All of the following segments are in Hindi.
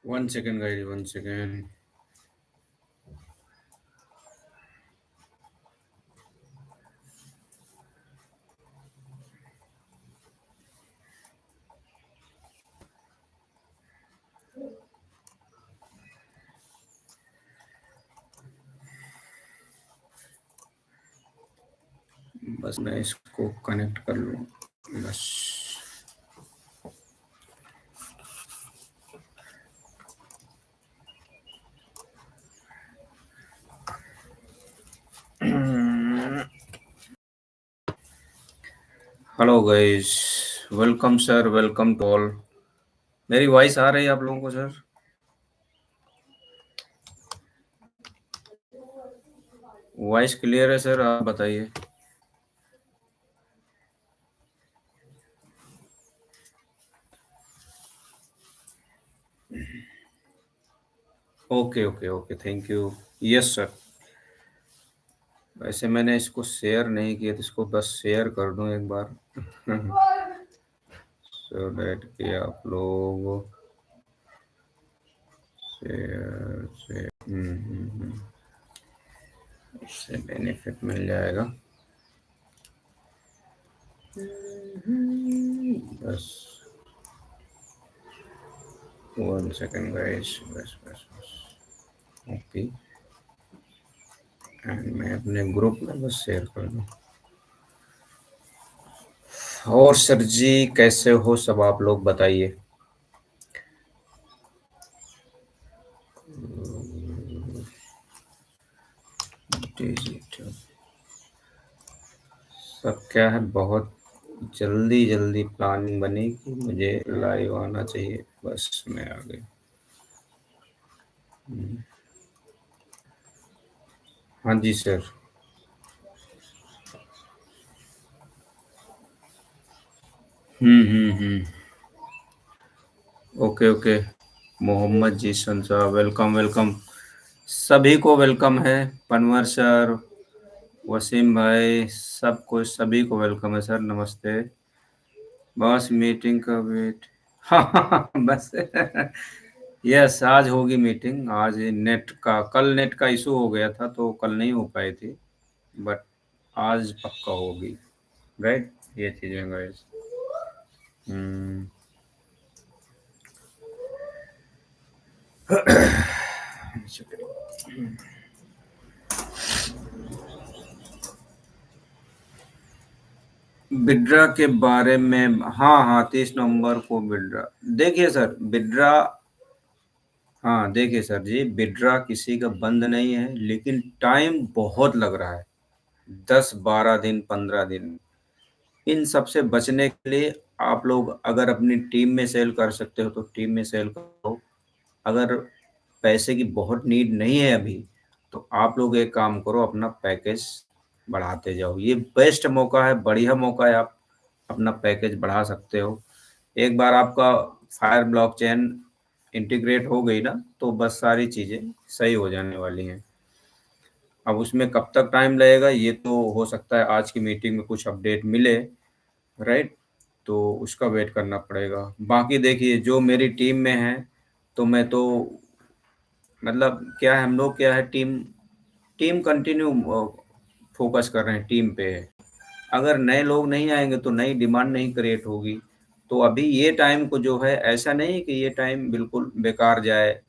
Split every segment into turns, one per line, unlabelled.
1 second guys, 1 second. बस मैं इसको कनेक्ट कर लूँ बस। Hello guys, welcome sir, welcome to all. मेरी वॉइस आ रही है आप लोगों को सर? वॉइस क्लियर है सर? आप बताइए। Okay okay okay, thank you. Yes sir. वैसे मैंने इसको शेयर नहीं किया तो इसको बस शेयर कर दूं एक बार सो दैट कि आप लोग शेयर से इससे बेनिफिट मिल जाएगा। बस 1 सेकेंड गाइस, बस बस बस। ओके, एंड मैं अपने ग्रुप में बस शेयर कर दूं। और सर जी कैसे हो सब, आप लोग बताइए। डिजिटल सब क्या है, बहुत जल्दी जल्दी प्लानिंग बनी कि मुझे लाइव आना चाहिए, बस मैं आ गई। हाँ जी sir. Hmm. Okay okay. Mohammad Zeeshan साहब, वेलकम वेलकम। सभी को वेलकम है। पनवर सर, वसीम भाई, सबको सभी को वेलकम है सर, नमस्ते। बस मीटिंग का वेट। हाँ बस यस, आज होगी मीटिंग। आज नेट का, कल नेट का इशू हो गया था तो कल नहीं हो पाई थी, बट आज पक्का होगी। राइट, ये चीजें गाइस। हम्म। बिड्रा के बारे में, हाँ हाँ, 30 नवंबर को बिड्रा। देखिए सर, बिड्रा, हाँ देखिए सर जी, बिड्रा किसी का बंद नहीं है, लेकिन टाइम बहुत लग रहा है। 10 12 दिन, 15 दिन। इन सब से बचने के लिए आप लोग अगर अपनी टीम में सेल कर सकते हो तो टीम में सेल करो। अगर पैसे की बहुत नीड नहीं है अभी, तो आप लोग एक काम करो, अपना पैकेज बढ़ाते जाओ। ये बेस्ट मौका है, बढ़िया मौका है, आप अपना पैकेज बढ़ा सकते हो। एक बार आपका फायर ब्लॉकचेन इंटीग्रेट हो गई ना, तो बस सारी चीज़ें सही हो जाने वाली हैं। अब उसमें कब तक टाइम लगेगा ये तो हो सकता है आज की मीटिंग में कुछ अपडेट मिले, राइट? तो उसका वेट करना पड़ेगा। बाकी देखिए, जो मेरी टीम में है, तो मैं तो मतलब क्या है, हम लोग क्या है, टीम टीम कंटिन्यू फोकस कर रहे हैं टीम पे। अगर नए लोग नहीं आएंगे तो नई डिमांड नहीं क्रिएट होगी। तो अभी ये टाइम को जो है, ऐसा नहीं कि ये टाइम बिल्कुल बेकार जाए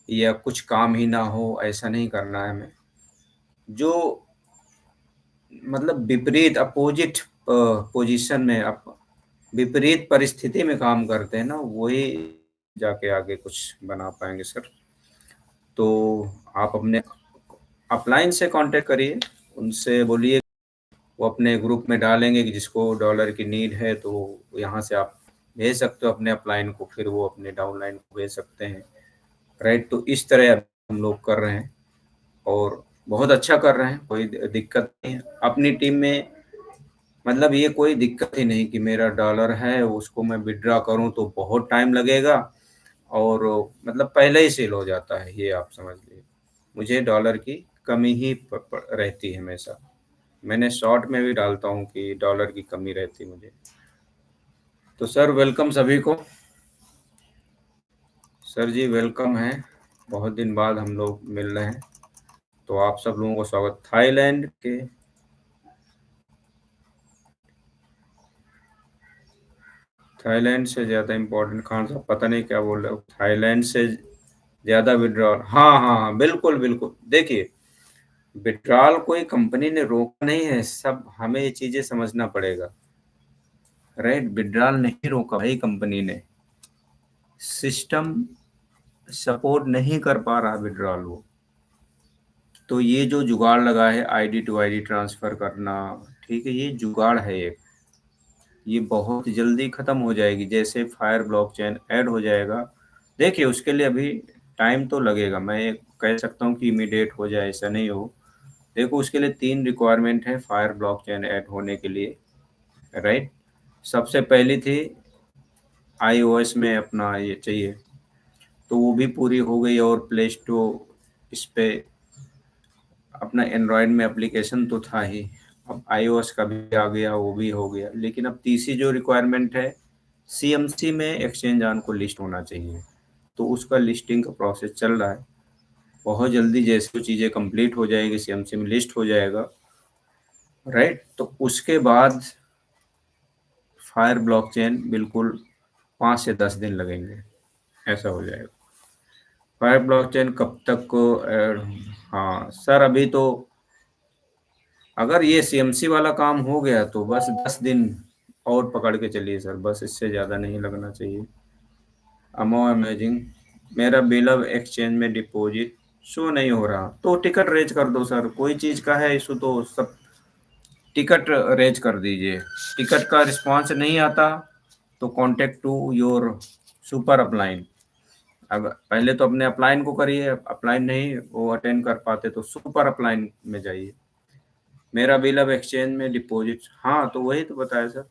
या कुछ काम ही ना हो, ऐसा नहीं करना है हमें। जो मतलब विपरीत अपोजिट पोजीशन में, विपरीत परिस्थिति में काम करते हैं ना, वही जाके आगे कुछ बना पाएंगे सर। तो आप अपने अपलाइन से कांटेक्ट करिए, उनसे बोलिए, वो अपने ग्रुप में डालेंगे कि जिसको डॉलर की नीड है तो यहाँ से आप भेज सकते हो अपने अपलाइन को, फिर वो अपने डाउनलाइन को भेज सकते हैं। राइट, तो इस तरह हम लोग कर रहे हैं और बहुत अच्छा कर रहे हैं, कोई दिक्कत नहीं है अपनी टीम में। मतलब ये कोई दिक्कत ही नहीं कि मेरा डॉलर है उसको मैं विड्रॉ करूं तो बहुत टाइम लगेगा और मतलब पहले ही सेल हो जाता है, ये आप समझ लीजिए। मुझे डॉलर की कमी ही रहती है हमेशा। मैंने शॉर्ट में भी डालता हूँ कि डॉलर की कमी रहती मुझे। तो सर वेलकम सभी को। सर जी वेलकम है। बहुत दिन बाद हम लोग मिल रहे हैं, तो आप सब लोगों को स्वागत। थाईलैंड के थाईलैंड से ज़्यादा इम्पोर्टेंट खान साहब, पता नहीं क्या बोल रहे हो। थाईलैंड से ज़्यादा विड्रॉल, हाँ हाँ हाँ, बिल्कुल बिल्कुल। देखिए, विड्रॉल कोई कंपनी ने रोका नहीं है, सब हमें ये चीज़ें समझना पड़ेगा। राइट, विड्रॉल नहीं रोका भाई कंपनी ने, सिस्टम सपोर्ट नहीं कर पा रहा विड्रॉल वो। तो ये जो जुगाड़ लगा है आईडी टू आईडी ट्रांसफर करना, ठीक है, ये जुगाड़ है एक। ये बहुत जल्दी खत्म हो जाएगी, जैसे फायर ब्लॉकचेन ऐड हो जाएगा। देखिए उसके लिए अभी टाइम तो लगेगा, मैं ये कह सकता हूँ कि इमीडिएट हो जाए, ऐसा नहीं हो। देखो उसके लिए 3 रिक्वायरमेंट है फायर ब्लॉकचेन ऐड होने के लिए। राइट, सबसे पहली थी आईओएस में अपना ये चाहिए, तो वो भी पूरी हो गई। और प्ले स्टोर इस पे अपना एंड्रॉयड में एप्लीकेशन तो था ही, अब आईओएस का भी आ गया, वो भी हो गया। लेकिन अब तीसरी जो रिक्वायरमेंट है, सीएमसी में एक्सचेंज ऑन को लिस्ट होना चाहिए, तो उसका लिस्टिंग का प्रोसेस चल रहा है। बहुत जल्दी जैसे वो चीज़ें कंप्लीट हो जाएगी, सीएमसी में लिस्ट हो जाएगा। राइट, तो उसके बाद फायर ब्लॉकचेन बिल्कुल 5 से 10 दिन लगेंगे, ऐसा हो जाएगा। फायर ब्लॉकचेन कब तक को हाँ सर, अभी तो अगर ये सीएमसी वाला काम हो गया तो बस 10 दिन और पकड़ के चलिए सर, बस इससे ज़्यादा नहीं लगना चाहिए। अमो अमेजिंग, मेरा बिल ऑफ एक्सचेंज में डिपॉजिट शो नहीं हो रहा, तो टिकट रेज कर दो सर। कोई चीज़ का है इशू तो सब टिकट रेज कर दीजिए। टिकट का रिस्पांस नहीं आता तो contact to your super upline. अब पहले तो अपने अपलाइन को करिए, अपलाइन नहीं वो अटेंड कर पाते तो सुपर अपलाइन में जाइए। मेरा बिल ऑफ एक्सचेंज में डिपॉजिट, हाँ तो वही तो बताया सर।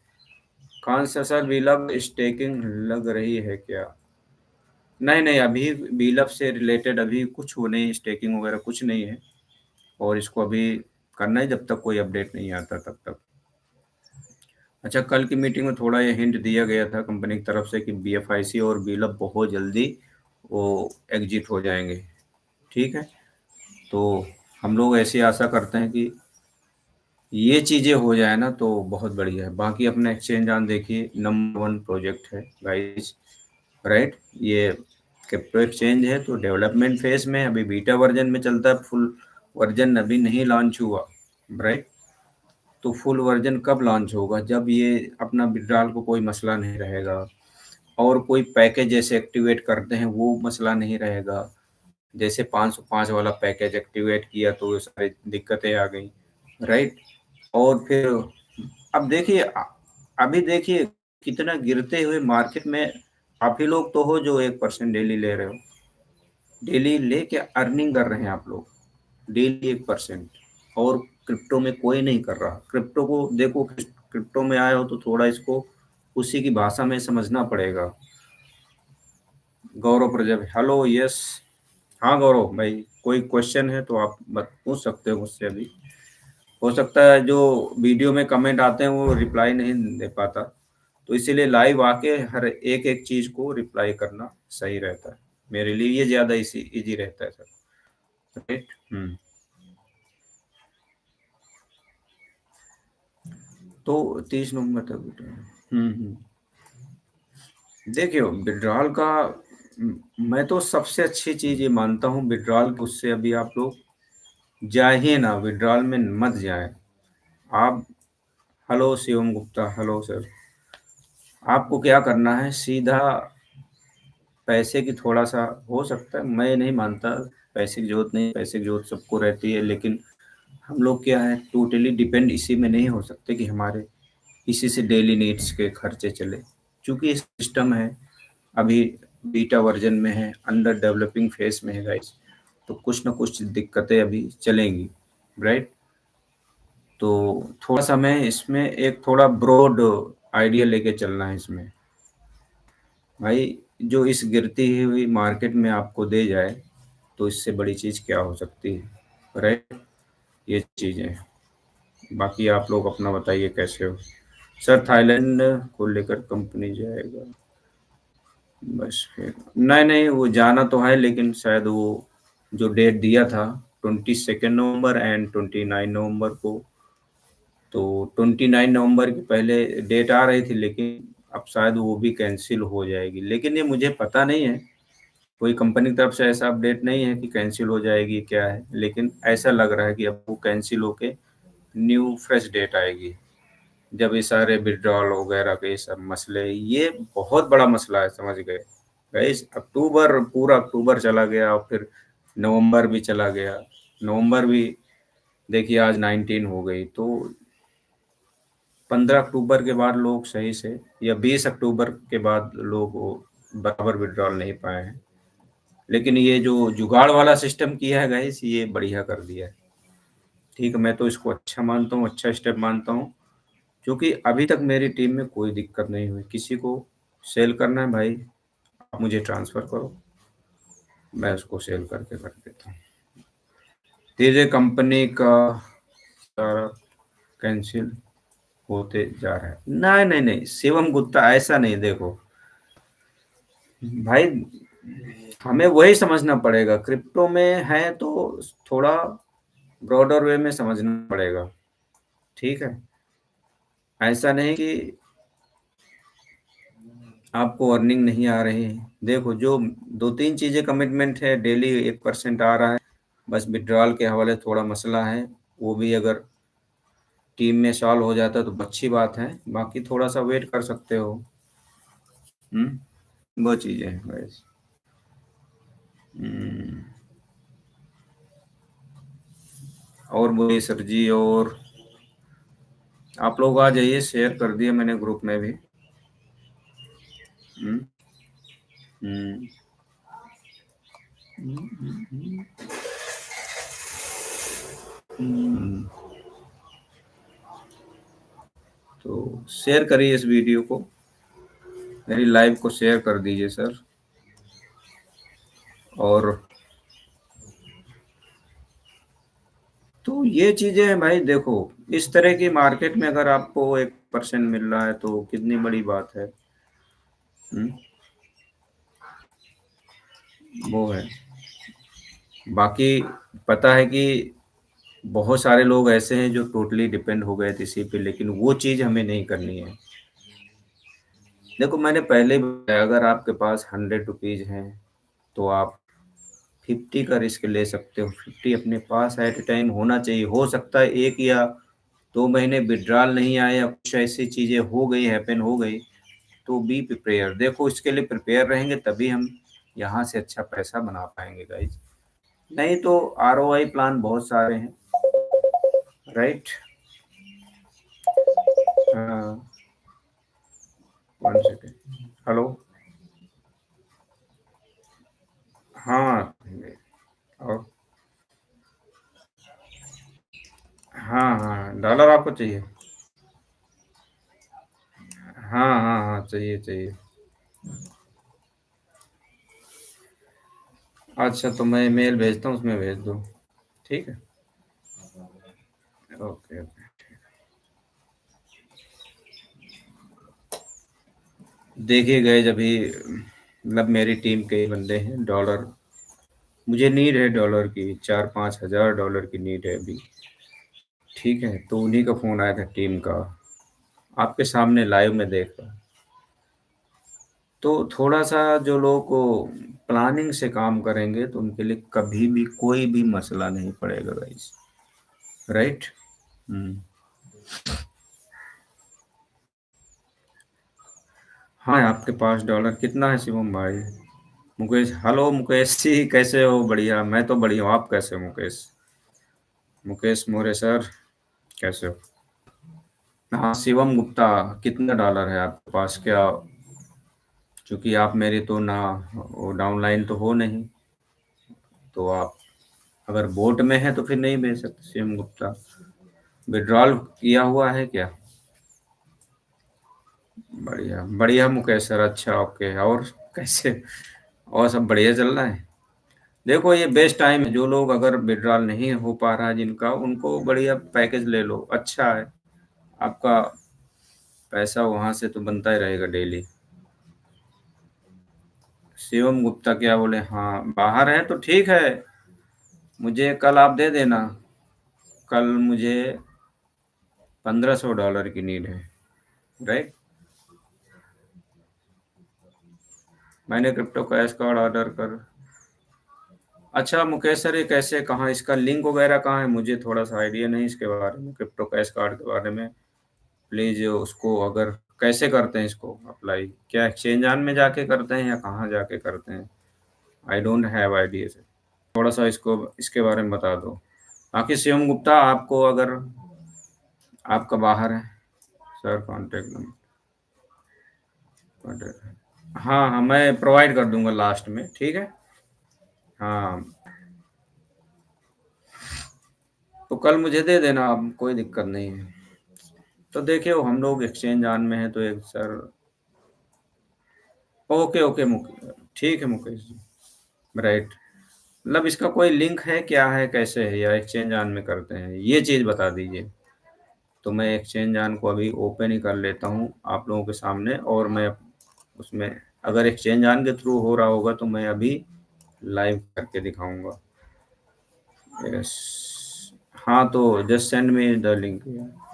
कौन सा सर, बिल ऑफ स्टेकिंग लग रही है क्या? नहीं नहीं, अभी बिल ऑफ से रिलेटेड अभी कुछ वो नहीं, स्टेकिंग वगैरह कुछ नहीं है। और इसको अभी करना है, जब तक कोई अपडेट नहीं आता तब तक। अच्छा, कल की मीटिंग में थोड़ा ये हिंट दिया गया था कंपनी की तरफ से कि बीएफआईसी और बिल ऑफ बहुत जल्दी वो एग्जिट हो जाएंगे। ठीक है, तो हम लोग ऐसी आशा करते हैं कि ये चीज़ें हो जाए ना तो बहुत बढ़िया है। बाकी अपना एक्सचेंज ऑन देखिए, नंबर 1 प्रोजेक्ट है गाइस। राइट, ये क्रिप्टो एक्सचेंज है तो डेवलपमेंट फेज में, अभी बीटा वर्जन में चलता है, फुल वर्जन अभी नहीं लॉन्च हुआ। राइट, तो फुल वर्जन कब लॉन्च होगा? जब ये अपना विड्रॉल को कोई मसला नहीं रहेगा, और कोई पैकेज जैसे एक्टिवेट करते हैं वो मसला नहीं रहेगा। जैसे 505 वाला पैकेज एक्टिवेट किया तो ये सारी दिक्कतें आ गई। राइट, और फिर अब देखिए अभी देखिए कितना गिरते हुए मार्केट में। आप ही लोग तो हो जो 1% डेली ले रहे हो, डेली लेके अर्निंग कर रहे हैं आप लोग, डेली 1%। और क्रिप्टो में कोई नहीं कर रहा। क्रिप्टो को देखो, क्रिप्टो में आए हो तो थोड़ा इसको उसी की भाषा में समझना पड़ेगा। गौरव प्रजापति, हेलो, यस। हाँ गौरव भाई, कोई क्वेश्चन है तो आप पूछ सकते हो मुझसे अभी। हो सकता है जो वीडियो में कमेंट आते हैं वो रिप्लाई नहीं दे पाता, तो इसीलिए लाइव आके हर एक एक चीज को रिप्लाई करना सही रहता है। मेरे लिए ये ज्यादा इसी इजी रहता है सर। राइट। तो 30 नवंबर तक। हम्म। देखिए विड्रॉल का मैं तो सबसे अच्छी चीज ये मानता हूँ विड्रॉल, उससे अभी आप लोग जाइए ना, विड्रॉल में मत जाए आप। Hello Shivam Gupta, hello sir. आपको क्या करना है, सीधा पैसे की थोड़ा सा हो सकता है, मैं नहीं मानता पैसे की जरूरत नहीं, पैसे की जरूरत सबको रहती है, लेकिन हम लोग क्या है टोटली डिपेंड इसी में नहीं हो सकते कि हमारे इसी से डेली नीड्स के खर्चे चले। क्योंकि ये सिस्टम है अभी बीटा वर्जन में है, अंडर डेवलपिंग फेस में है गाइस, तो कुछ ना कुछ दिक्कतें अभी चलेंगी। राइट, तो थोड़ा सा मैं इसमें एक थोड़ा ब्रॉड आइडिया लेके चलना है इसमें भाई। जो इस गिरती हुई मार्केट में आपको दे जाए तो इससे बड़ी चीज़ क्या हो सकती है। राइट, ये चीज़ें। बाकी आप लोग अपना बताइए कैसे हो। सर थाईलैंड को लेकर कंपनी जाएगा। बस फिर नहीं नहीं, वो जाना तो है लेकिन शायद वो जो डेट दिया था 22 नवंबर एंड 29 नवंबर को, तो 29 नवंबर की पहले डेट आ रही थी, लेकिन अब शायद वो भी कैंसिल हो जाएगी, लेकिन ये मुझे पता नहीं है। कोई कंपनी की तरफ से ऐसा अपडेट नहीं है कि कैंसिल हो जाएगी क्या है, लेकिन ऐसा लग रहा है कि अब वो कैंसिल होके न्यू फ्रेश डेट आएगी, जब ये सारे विड्रॉल वगैरह के ये सब मसले, ये बहुत बड़ा मसला है, समझ गए गाइस। अक्टूबर, पूरा अक्टूबर चला गया और फिर नवंबर भी चला गया। नवंबर भी देखिए आज 19 हो गई, तो 15 अक्टूबर के बाद लोग सही से, या 20 अक्टूबर के बाद लोग वो बराबर विड्रॉल नहीं पाए हैं। लेकिन ये जो जुगाड़ वाला सिस्टम किया है गाइस, ये बढ़िया कर दिया है। ठीक है, मैं तो इसको अच्छा मानता हूँ, अच्छा स्टेप मानता हूँ, क्योंकि अभी तक मेरी टीम में कोई दिक्कत नहीं हुई। किसी को सेल करना है भाई, आप मुझे ट्रांसफ़र करो, मैं उसको सेल करके कर देता हूँ। धीरे कंपनी का सारा कैंसिल होते जा रहा है। नहीं नहीं नहीं, शिवम गुप्ता ऐसा नहीं, देखो भाई, हमें वही समझना पड़ेगा, क्रिप्टो में है तो थोड़ा ब्रॉडर वे में समझना पड़ेगा। ठीक है, ऐसा नहीं कि आपको अर्निंग नहीं आ रही है। देखो जो दो तीन चीजें कमिटमेंट है, डेली 1% आ रहा है, बस विड्रॉल के हवाले थोड़ा मसला है, वो भी अगर टीम में सॉल्व हो जाता है तो अच्छी बात है, बाकी थोड़ा सा वेट कर सकते हो। वो चीजें हैं बस। हम्म, और बोलिए सर जी, और आप लोग आ जाइए, शेयर कर दिए मैंने ग्रुप में भी। हम्म, हम्म, हम्म, तो शेयर करिए इस वीडियो को, मेरी लाइव को शेयर कर दीजिए सर। और तो ये चीजें हैं भाई, देखो इस तरह की मार्केट में अगर आपको 1% मिल रहा है तो कितनी बड़ी बात है। हम्म, वो है। बाकी पता है कि बहुत सारे लोग ऐसे हैं जो टोटली डिपेंड हो गए थे इसी पे, लेकिन वो चीज हमें नहीं करनी है। देखो मैंने पहले भी बताया, अगर आपके पास 100 रुपीज हैं तो आप 50 का रिस्क ले सकते हो। 50 अपने पास एट ए टाइम होना चाहिए। हो सकता है 1 या 2 महीने विड्रॉल नहीं आए या कुछ ऐसी चीजें हो गई, हैपन हो गई, तो बी प्रिपेयर। देखो इसके लिए प्रिपेयर रहेंगे तभी हम यहाँ से अच्छा पैसा बना पाएंगे गाइज। नहीं तो आरओआई प्लान बहुत सारे हैं, राइट। हाँ, 1 सेकेंड। हेलो। हाँ, और हाँ हाँ, डॉलर आपको चाहिए? हाँ हाँ हाँ, चाहिए चाहिए। अच्छा, तो मैं ईमेल भेजता हूँ, उसमें भेज दो। ठीक है, ओके ओके। देखिए गए अभी, मतलब मेरी टीम के ही बंदे हैं, डॉलर मुझे नीड है, डॉलर की 4-5 हज़ार डॉलर की नीड है अभी। ठीक है, तो उन्हीं का फ़ोन आया था टीम का, आपके सामने लाइव में देख रहा। तो थोड़ा सा जो लोग को प्लानिंग से काम करेंगे तो उनके लिए कभी भी कोई भी मसला नहीं पड़ेगा गाइस, राइट। हम्म। हाँ, आपके पास डॉलर कितना है शिवम भाई? मुकेश, हेलो मुकेश जी, कैसे हो? बढ़िया, मैं तो बढ़िया हूँ, आप कैसे हो मुकेश? मुकेश मोरे सर, कैसे हो? हाँ शिवम गुप्ता, कितना डॉलर है आपके पास क्या? क्योंकि आप मेरे तो ना वो डाउनलाइन तो हो नहीं, तो आप अगर बोट में है तो फिर नहीं भेज सकते शिवम गुप्ता। विड्रॉल किया हुआ है क्या? बढ़िया बढ़िया मुकेश सर, अच्छा ओके। और कैसे, और सब बढ़िया चल रहा है? देखो ये बेस्ट टाइम है, जो लोग अगर विड्रॉल नहीं हो पा रहा है जिनका, उनको बढ़िया पैकेज ले लो, अच्छा है। आपका पैसा वहां से तो बनता ही रहेगा डेली। शिवम गुप्ता क्या बोले? हाँ, बाहर है तो ठीक है। मुझे कल आप दे देना। कल मुझे $1500 की नीड है, राइट? मैंने क्रिप्टो कैश कार्ड ऑर्डर कर। अच्छा मुकेश सर, ये कैसे, कहाँ इसका लिंक वगैरह कहाँ है? मुझे थोड़ा सा आइडिया नहीं इसके बारे में, क्रिप्टो कैश कार्ड के बारे में। प्लीज उसको, अगर कैसे करते हैं इसको अप्लाई? क्या एक्सचेंज ऑन में जाके करते हैं या कहाँ जाके करते हैं? I don't have idea sir. थोड़ा सा इसको, इसके बारे में बता दो। बाकी शिवम गुप्ता, आपको अगर, आपका बाहर है सर, कॉन्टेक्ट नंबर, कॉन्टेक्ट, हाँ हाँ, मैं प्रोवाइड कर दूंगा लास्ट में, ठीक है। हाँ, तो कल मुझे दे देना आप, कोई दिक्कत नहीं है। तो देखिए, वो हम लोग एक्सचेंज ऑन में है तो एक सर। ओके ओके ठीक है मुकेश जी, राइट। मतलब इसका कोई लिंक है, क्या है, कैसे है, या एक्सचेंज ऑन में करते हैं, ये चीज़ बता दीजिए। तो मैं एक्सचेंज ऑन को अभी ओपन ही कर लेता हूँ आप लोगों के सामने, और मैं उसमें, अगर एक्सचेंज ऑन के थ्रू हो रहा होगा तो मैं अभी लाइव करके दिखाऊंगा। यस। हाँ, तो just send me the link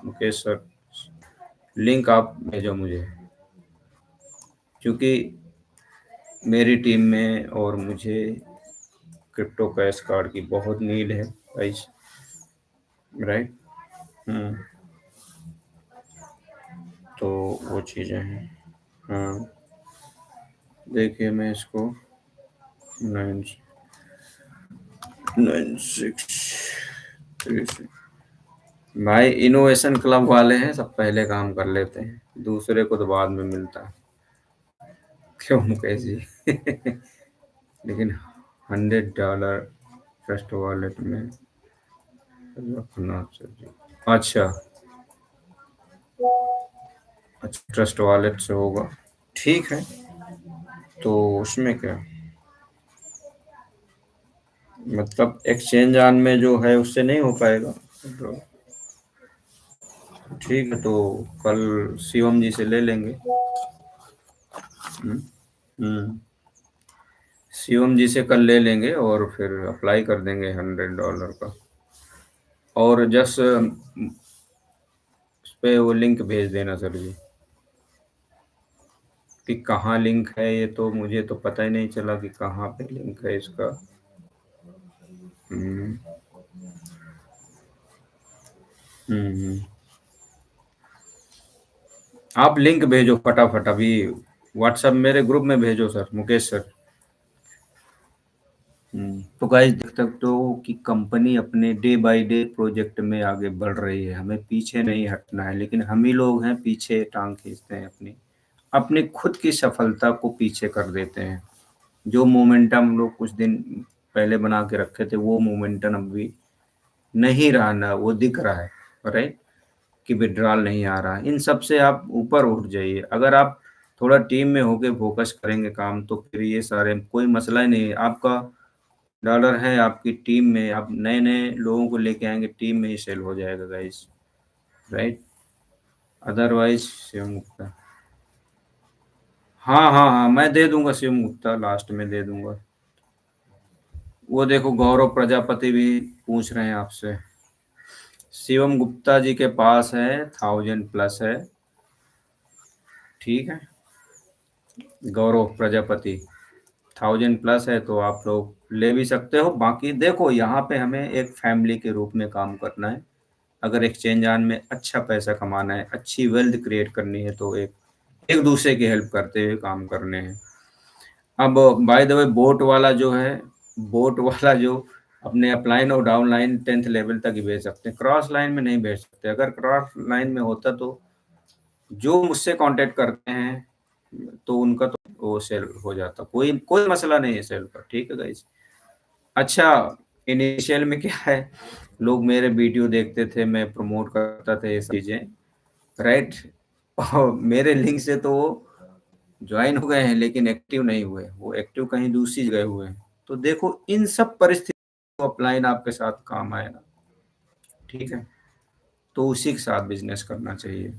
Mukesh sir. Link आप भेजो मुझे, क्योंकि मेरी टीम में और मुझे क्रिप्टो कैश कार्ड की बहुत नीड है गाइस, राइट। हम्म। तो वो चीज़ें हैं। हाँ, देखिए मैं इसको 99636। भाई इनोवेशन क्लब वाले हैं, सब पहले काम कर लेते हैं, दूसरे को तो बाद में मिलता है। क्यों मुकेश जी? लेकिन $100 ट्रस्ट वॉलेट में रखना चाहिए। अच्छा, अच्छा ट्रस्ट वॉलेट से होगा, ठीक है। तो उसमें क्या, मतलब एक्सचेंज ऑन में जो है उससे नहीं हो पाएगा? तो ठीक है, तो कल शिवम जी से ले लेंगे। हम्म। हम्म। शिवम जी से कल ले लेंगे और फिर अप्लाई कर देंगे $100 का। और जस्ट उस पे वो लिंक भेज देना सर जी, कि कहाँ लिंक है, ये तो मुझे तो पता ही नहीं चला कि कहाँ पे लिंक है इसका। हम्म। हम्म। आप लिंक भेजो फटाफट अभी, व्हाट्सएप मेरे ग्रुप में भेजो सर, मुकेश सर। तो गाइस देख सकते हो कि कंपनी अपने डे बाय डे प्रोजेक्ट में आगे बढ़ रही है, हमें पीछे नहीं हटना है, लेकिन हम ही लोग हैं पीछे टांग खींचते हैं अपनी, अपनी खुद की सफलता को पीछे कर देते हैं। जो मोमेंटम हम लोग कुछ दिन पहले बना के रखे थे, वो मोमेंटम अभी नहीं रहा, ना वो दिख रहा है, राइट। कि विड्रॉल नहीं आ रहा है, इन सब से आप ऊपर उठ जाइए। अगर आप थोड़ा टीम में होके फोकस करेंगे काम, तो फिर ये सारे कोई मसला ही नहीं है। आपका डॉलर है आपकी टीम में, आप नए नए लोगों को लेके आएंगे, टीम में ही सेल हो जाएगा guys, right. Otherwise Shivam Gupta, हाँ हाँ हाँ, मैं दे दूंगा शिवम गुप्ता, लास्ट में दे दूंगा। वो देखो गौरव प्रजापति भी पूछ रहे हैं आपसे। शिवम गुप्ता जी के पास है 1000+ है, ठीक है। गौरव प्रजापति 1000+ है, तो आप लोग ले भी सकते हो। बाकी देखो, यहाँ पे हमें एक फैमिली के रूप में काम करना है। अगर एक्सचेंज ऑन में अच्छा पैसा कमाना है, अच्छी वेल्थ क्रिएट करनी है, तो एक एक दूसरे की हेल्प करते हुए काम करने हैं। अब बाय द वे, बोट वाला जो अपने अपलाइन और डाउन लाइन 10th लेवल तक ही भेज सकते हैं, क्रॉस लाइन में नहीं भेज सकते। अगर क्रॉस लाइन में होता तो जो मुझसे कांटेक्ट करते हैं तो उनका तो वो सेल हो जाता, कोई कोई मसला नहीं है सेल का, ठीक है गाइस। अच्छा, इनिशियल में क्या है, लोग मेरे वीडियो देखते थे, मैं प्रमोट करता था ये चीजें, राइट। और मेरे लिंक से तो वो ज्वाइन हो गए हैं, लेकिन एक्टिव नहीं हुए, वो एक्टिव कहीं दूसरी जगह हुए हैं। तो देखो, इन सब परिस्थितियों में अपलाइन आपके साथ काम आएगा, ठीक है। तो उसी के साथ बिजनेस करना चाहिए,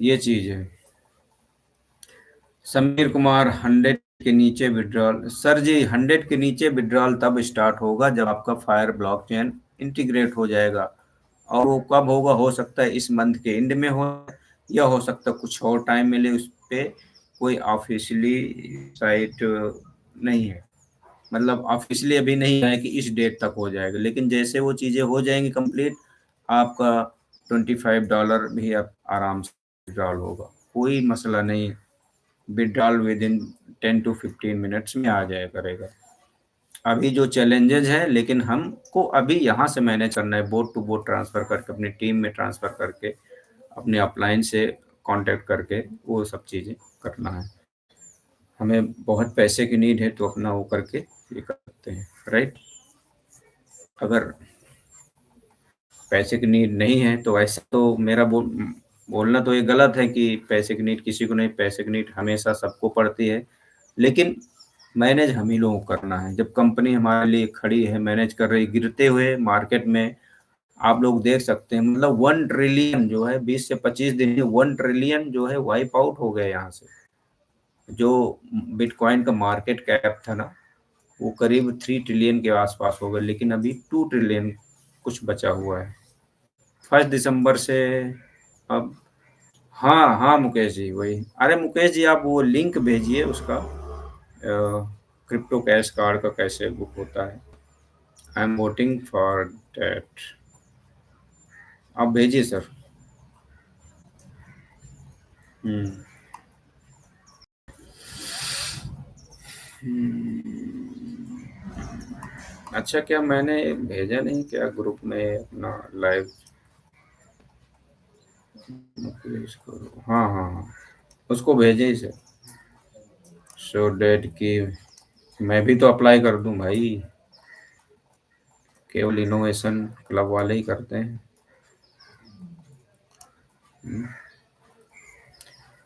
ये चीज है। समीर कुमार 100 के नीचे विड्रॉल सर जी, 100 के नीचे विड्रॉल तब स्टार्ट होगा जब आपका फायर ब्लॉकचेन इंटीग्रेट हो जाएगा। और वो कब होगा, हो सकता है इस मंथ के एंड में हो, या हो सकता है कुछ और टाइम मिले। उस पे कोई ऑफिशियली साइट नहीं है, मतलब ऑफिशियली अभी नहीं है कि इस डेट तक हो जाएगा, लेकिन जैसे वो चीज़ें हो जाएंगी कंप्लीट, आपका $25 भी आप आराम से विड्रॉल होगा, कोई मसला नहीं। Withdrawal with in 10 to 15 minutes में आ जाया करेगा। अभी जो चैलेंजेस हैं, लेकिन हमको अभी यहाँ से मैनेज करना है, बोट टू बोट ट्रांसफ़र करके, अपनी टीम में ट्रांसफ़र करके, अपने अपलाइन से कांटेक्ट करके वो सब चीज़ें करना है। हमें बहुत पैसे की नीड है तो अपना वो करके ये कर सकते हैं, राइट। अगर पैसे की नीड नहीं है तो ऐसा तो मेरा बोलना तो ये गलत है कि पैसे की नीड किसी को नहीं, पैसे की नीड हमेशा सबको पड़ती है, लेकिन मैनेज हम ही लोगों को करना है। जब कंपनी हमारे लिए खड़ी है, मैनेज कर रही, गिरते हुए मार्केट में आप लोग देख सकते हैं, मतलब 1 ट्रिलियन जो है 20 से 25 दिन में 1 ट्रिलियन जो है वाइप आउट हो गया यहाँ से। जो बिटकॉइन का मार्केट कैप था ना, वो करीब 3 ट्रिलियन के आसपास हो गया, लेकिन अभी 2 ट्रिलियन कुछ बचा हुआ है 1 दिसंबर से। अब हाँ हाँ मुकेश जी वही, अरे मुकेश जी आप वो लिंक भेजिए उसका, क्रिप्टो कैश कार्ड का कैसे बुक होता है। I am voting for that, आप भेजिए सर। हम्म। अच्छा, क्या मैंने भेजा नहीं क्या ग्रुप में अपना लाइव मुकेश को? हाँ हाँ हाँ, उसको भेजे ही सर, शो डेट की। मैं भी तो अप्लाई कर दूं भाई, केवल इनोवेशन क्लब वाले ही करते हैं।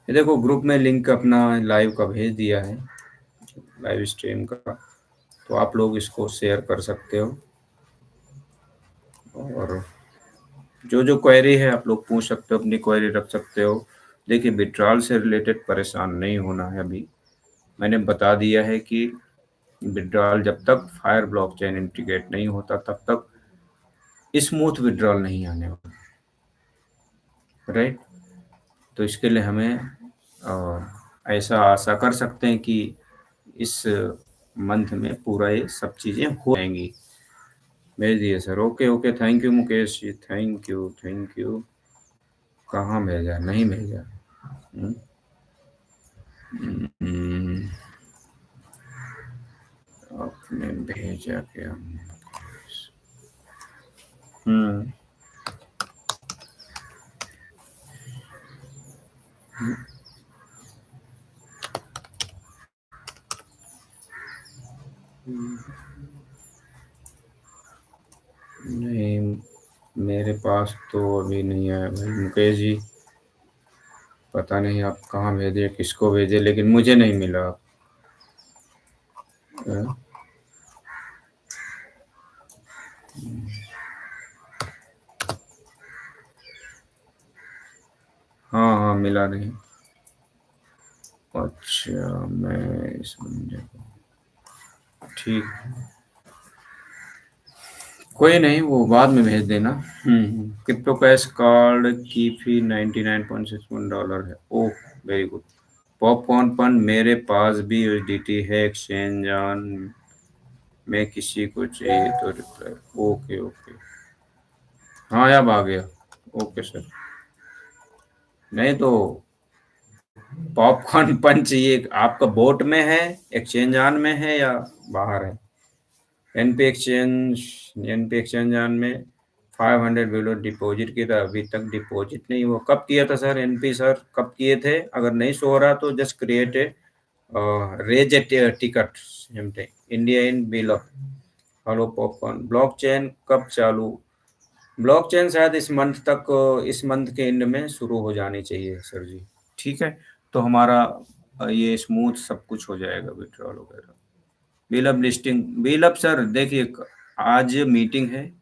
ये देखो ग्रुप में लिंक अपना लाइव का भेज दिया है, लाइव स्ट्रीम का, तो आप लोग इसको शेयर कर सकते हो। और जो जो क्वेरी है आप लोग पूछ सकते हो, अपनी क्वेरी रख सकते हो। देखिए विड्रॉल से रिलेटेड परेशान नहीं होना है अभी, मैंने बता दिया है कि विड्रॉल जब तक फायर ब्लॉकचेन इंटीग्रेट नहीं होता तब तक स्मूथ विड्रॉल नहीं आने वाला, राइट। तो इसके लिए हमें ऐसा आशा कर सकते हैं कि इस मंथ में पूरा ये सब चीज़ें हो जाएंगी। भेज दिए sir, okay okay, thank you Mukesh ji, thank you thank you. कहाँ भेजा, नहीं भेजा। हम्म, हम्म, आपने भेजा क्या? हम्म। नहीं, मेरे पास तो अभी नहीं आया भाई मुकेश जी, पता नहीं आप कहाँ भेजे, किसको भेजे, लेकिन मुझे नहीं मिला। अ, हाँ हाँ, मिला नहीं। अच्छा, मैं इस बंदे को, ठीक, कोई नहीं, वो बाद में भेज देना। क्रिप्टो कैश कार्ड की फी $99.61 है। ओह, वेरी गुड। पॉपकॉर्न फंड मेरे पास भी यूएसडीटी है, एक्सचेंज ऑन में किसी को चाहिए तो रिप्लाई। ओके ओके, हाँ अब आ गया। Okay sir. नहीं तो पॉपकॉर्न पंच ये आपका बोट में है, एक्सचेंज ऑन में है या बाहर है? एनपी एक्सचेंज ऑन में 500 बिलो डिपॉजिट किया था, अभी तक डिपॉजिट नहीं हुआ। कब किया था सर एनपी सर, कब किए थे? अगर नहीं शो हो रहा तो just create a raise a ticket, India in bill off. Hello popcorn, blockchain कब चालू? ब्लॉकचेन शायद इस मंथ तक, इस मंथ के एंड में शुरू हो जानी चाहिए सर जी। ठीक है, तो हमारा ये स्मूथ सब कुछ हो जाएगा, विड्रॉल वगैरह। Bill of listing, bill of sir देखिए, आज मीटिंग है,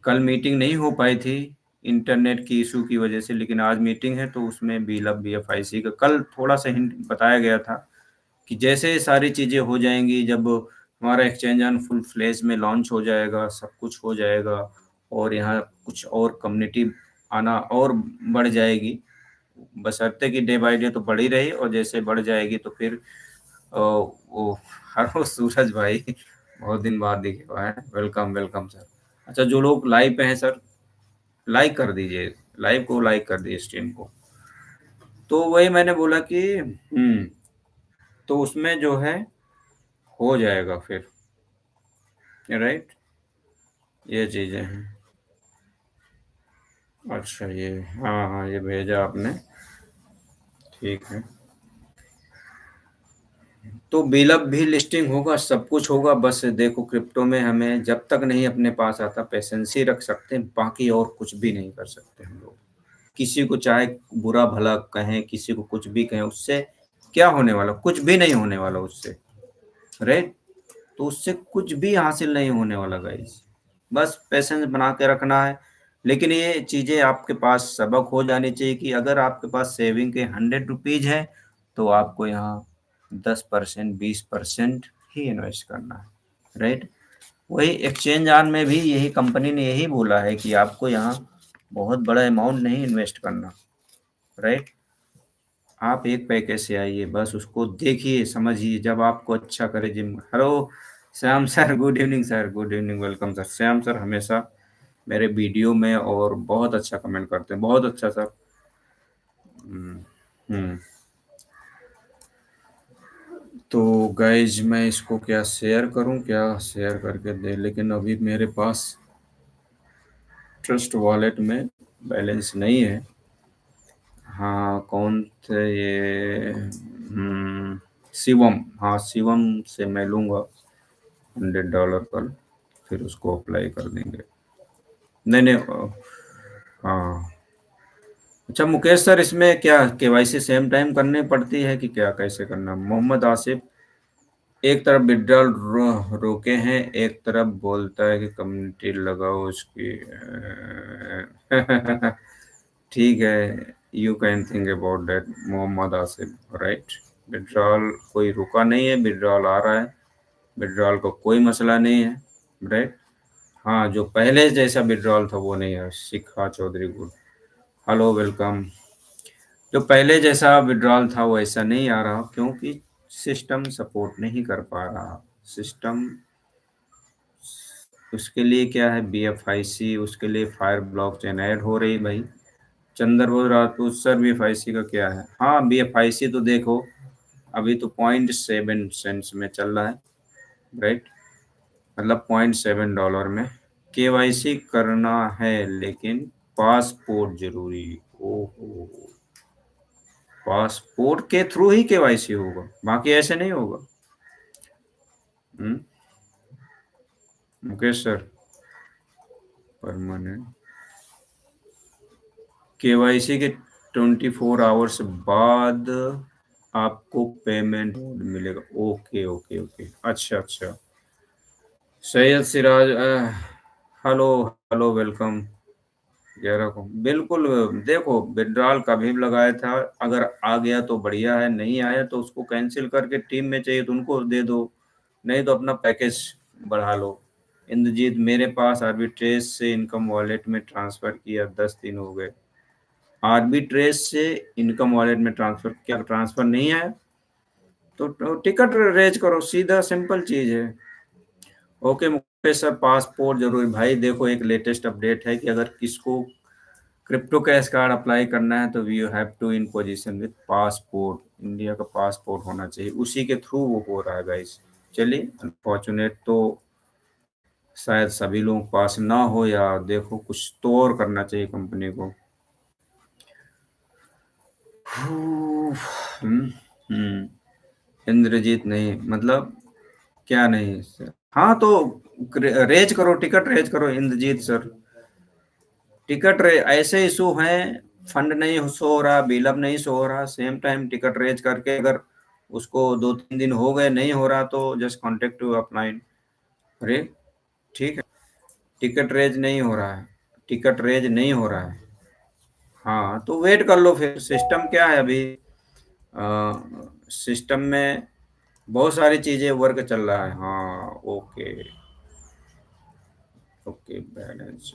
कल मीटिंग नहीं हो पाई थी इंटरनेट की इशू की वजह से, लेकिन आज मीटिंग है तो उसमें बिल ऑफ बीएफआईसी का कल थोड़ा सा हिंट बताया गया था कि जैसे सारी चीज़ें हो जाएँगी, जब हमारा एक्सचेंज ऑन फुल फ्लेज में लॉन्च हो जाएगा, सब कुछ हो जाएगा और यहाँ कुछ और कम्युनिटी आना और बढ़ जाएगी, बशर्ते कि डे बाय डे तो बढ़ ही रही और जैसे बढ़ जाएगी तो फिर वो हेलो सूरज भाई, बहुत दिन बाद दिखे हो हैं, वेलकम, वेलकम सर। अच्छा, जो लोग लाइव पे हैं सर, लाइक कर दीजिए, लाइव को लाइक कर दीजिए, स्ट्रीम को। तो वही मैंने बोला कि तो उसमें जो है हो जाएगा फिर, राइट, ये चीज़ें हैं। अच्छा, ये हाँ हाँ, ये भेजा आपने, ठीक है। तो बिलअप भी लिस्टिंग होगा, सब कुछ होगा, बस देखो क्रिप्टो में हमें जब तक नहीं अपने पास आता पेशेंसी रख सकते हैं, बाकी और कुछ भी नहीं कर सकते हम लोग। किसी को चाहे बुरा भला कहें, किसी को कुछ भी कहें, उससे क्या होने वाला, कुछ भी नहीं होने वाला उससे, राइट। तो उससे कुछ भी हासिल नहीं होने वाला गाइस, बस पैसेंस बना के रखना है। लेकिन ये चीज़ें आपके पास सबक हो जानी चाहिए कि अगर आपके पास सेविंग के 100 रुपीज़ है तो आपको यहाँ 10% 20% ही इन्वेस्ट करना है, राइट। वही एक्सचेंज ऑन में भी यही कंपनी ने यही बोला है कि आपको यहाँ बहुत बड़ा अमाउंट नहीं इन्वेस्ट करना, राइट। आप एक पैकेज से आइए, बस उसको देखिए, समझिए, जब आपको अच्छा करे gym. Hello Shyam sir, good evening sir, good evening, welcome sir. Shyam sir हमेशा मेरे वीडियो में और बहुत अच्छा कमेंट करते हैं, बहुत अच्छा सर। हम्म हम्म। तो गाइज मैं इसको क्या शेयर करूं, क्या शेयर करके दे, लेकिन अभी मेरे पास ट्रस्ट वॉलेट में बैलेंस नहीं है। हाँ, कौन थे ये, शिवम, हाँ शिवम से मैं लूँगा $100 कल, फिर उसको अप्लाई कर देंगे। नहीं नहीं, हाँ। अच्छा मुकेश सर, इसमें क्या केवाईसी सेम टाइम करनी पड़ती है कि क्या, कैसे करना? मोहम्मद आसिफ, एक तरफ विड्रॉल रोके हैं, एक तरफ बोलता है कि कम्युनिटी लगाओ उसकी। ठीक है, you can think about that Mohammad Asif, right. Withdrawal कोई रुका नहीं है, विड्रॉल आ रहा है, विड्रॉल को कोई मसला नहीं है, राइट। हाँ, जो पहले जैसा विड्रॉल था वो नहीं है, शिखा चौधरी गुड, हेलो वेलकम। जो पहले जैसा विड्रॉल था वो ऐसा नहीं आ रहा, क्योंकि सिस्टम सपोर्ट नहीं कर पा रहा। सिस्टम, उसके लिए क्या है, BFIC, उसके लिए फायर ब्लॉकचेन ऐड हो रही भाई। चंद्रबोध राजपूत सर, BFIC का क्या है? हाँ, BFIC तो देखो अभी तो 0.7 में चल रहा है, राइट, मतलब $0.7 में। KYC करना है लेकिन पासपोर्ट जरूरी। ओहो, पासपोर्ट के थ्रू ही KYC होगा, बाकी ऐसे नहीं होगा। हम्म, मुकेश सर, परमानेंट KYC के 24 आवर्स बाद आपको पेमेंट मिलेगा। ओके ओके ओके, अच्छा अच्छा। Syed Siraj, hello, hello welcome. 11 को बिल्कुल। देखो विड्रॉल कभी भी लगाया था, अगर आ गया तो बढ़िया है, नहीं आया तो उसको कैंसिल करके टीम में चाहिए तो उनको दे दो, नहीं तो अपना पैकेज बढ़ा लो। इंद्रजीत, मेरे पास आर्बिट्रेज से इनकम वॉलेट में ट्रांसफर किया, 10 दिन हो गए। आर्बिट्रेज से इनकम वॉलेट में ट्रांसफर, क्या ट्रांसफर नहीं आया? तो टिकट रेज करो, सीधा सिंपल चीज है। ओके मुकेश सर, पासपोर्ट जरूरी भाई। देखो एक लेटेस्ट अपडेट है कि अगर किसको क्रिप्टो कैश कार्ड अप्लाई करना है तो we have to in position with passport, India का पासपोर्ट होना चाहिए, उसी के थ्रू वो हो रहा है गाइस। चलिए, अनफॉर्चुनेट तो शायद सभी लोगों के पास ना हो, या देखो कुछ तो और करना चाहिए कंपनी को। हम्म इंद्रजीत नहीं मतलब, क्या नहीं सर? हाँ तो रेज करो, टिकट रेज करो इंद्रजीत सर। टिकट रे ऐसे इशू हैं, फंड नहीं शो हो रहा, बिलअप नहीं शो हो रहा, सेम टाइम टिकट रेज करके अगर उसको 2-3 दिन हो गए नहीं हो रहा तो जस्ट कॉन्टेक्ट टू अपलाइन। अरे ठीक है, टिकट रेज नहीं हो रहा है, टिकट रेज नहीं हो रहा है। हाँ तो वेट कर लो फिर। सिस्टम क्या है अभी, सिस्टम में बहुत सारी चीजें वर्क चल रहा है, हाँ। Okay. Okay, balance.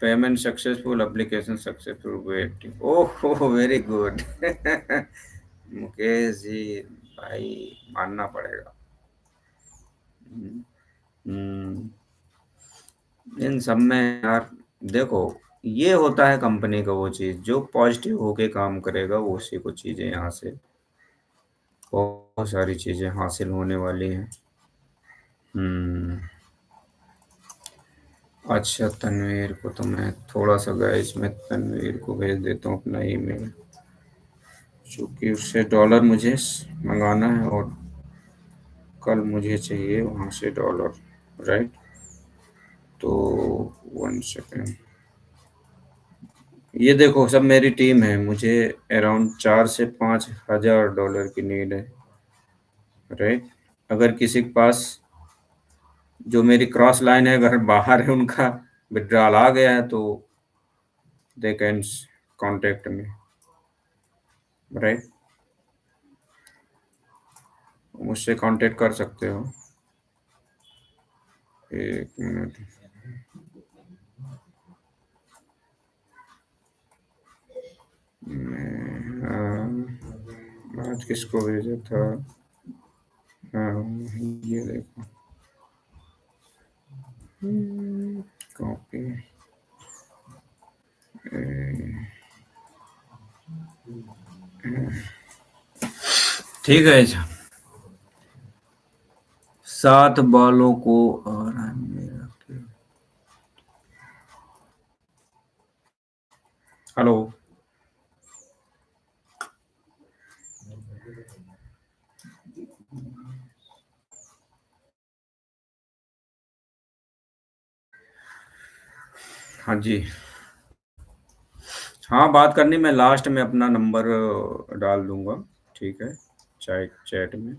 Payment successful, application successful, waiting, oh very good. Mukesh ji, भाई मानना पड़ेगा। हम्म, इन सब में यार, देखो, ये होता है कंपनी का वो चीज, जो पॉजिटिव होके काम करेगा वो उसी को चीजें यहाँ से बहुत सारी चीजें हासिल होने वाली हैं। हम्म। अच्छा, तनवीर को तो मैं थोड़ा सा गाइस में तनवीर को भेज देता हूँ अपना ईमेल, क्योंकि उससे डॉलर मुझे मंगाना है, और कल मुझे चाहिए वहाँ से डॉलर, राइट। तो 1 सेकेंड, ये देखो सब मेरी टीम है, मुझे अराउंड 4 से 5 हज़ार डॉलर की नीड है, राइट। अगर किसी के पास, जो मेरी क्रॉस लाइन है, अगर बाहर है उनका विड्रॉल आ गया है, तो they can contact me, right. मुझसे कांटेक्ट कर सकते हो। 1 मिनट। आज किसको भेजा था? हाँ, ये देखो, कॉपी। ठीक है अच्छा। 7 बालों को आराम में रखे। हेलो। हाँ जी। हाँ, बात करनी, मैं लास्ट में अपना नंबर डाल दूंगा, ठीक है, चैट चैट में।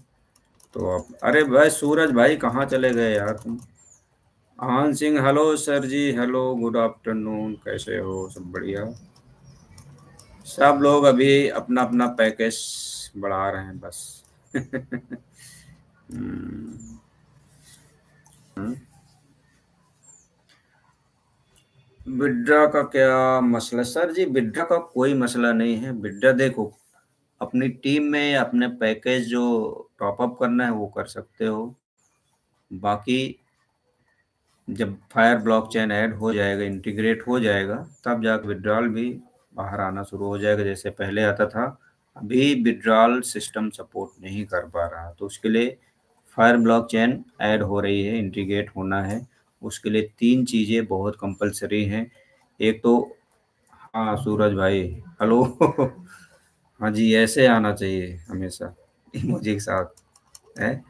तो आप, अरे भाई सूरज भाई कहाँ चले गए यार तुम? आन सिंह, हेलो सर जी, हेलो, गुड आफ्टरनून, कैसे हो? सब बढ़िया। सब लोग अभी अपना अपना पैकेज बढ़ा रहे हैं बस। हम्म। विड्रा का क्या मसला सर जी? विड्रा का कोई मसला नहीं है। विड्रा देखो, अपनी टीम में अपने पैकेज जो टॉप अप करना है वो कर सकते हो। बाकी जब फायर ब्लॉकचेन ऐड हो जाएगा, इंटीग्रेट हो जाएगा, तब जाकर विड्रॉल भी बाहर आना शुरू हो जाएगा, जैसे पहले आता था। अभी विड्रॉल सिस्टम सपोर्ट नहीं कर पा रहा, तो उसके लिए फायर ब्लॉकचेन ऐड हो रही है, इंटीग्रेट होना है। उसके लिए 3 चीज़ें बहुत कंपलसरी हैं। एक तो, हाँ सूरज भाई, हेलो। हाँ जी, ऐसे आना चाहिए हमेशा इमोजी के साथ है।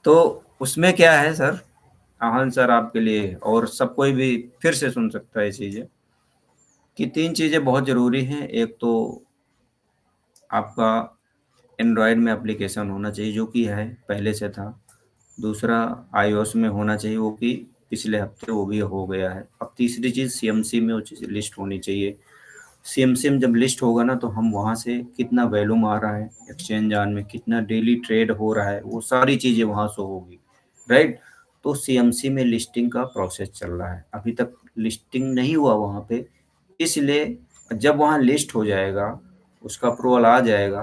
तो उसमें क्या है सर, आहन सर आपके लिए और सब कोई भी फिर से सुन सकता है ये चीज़ें, कि 3 चीज़ें बहुत ज़रूरी हैं। एक तो आपका एंड्रॉयड में एप्लीकेशन होना चाहिए, जो कि है, पहले से था। दूसरा, आईओएस में होना चाहिए, वो कि पिछले हफ्ते वो भी हो गया है। अब तीसरी चीज़, सीएमसी में वो चीज़ लिस्ट होनी चाहिए। सीएमसी में जब लिस्ट होगा ना, तो हम वहाँ से कितना वैल्यूम आ रहा है एक्सचेंज ऑन में, कितना डेली ट्रेड हो रहा है, वो सारी चीज़ें वहाँ शो होगी, राइट। तो सीएमसी में लिस्टिंग का प्रोसेस चल रहा है, अभी तक लिस्टिंग नहीं हुआ वहाँ पे। इसलिए जब वहाँ लिस्ट हो जाएगा, उसका अप्रूवल आ जाएगा,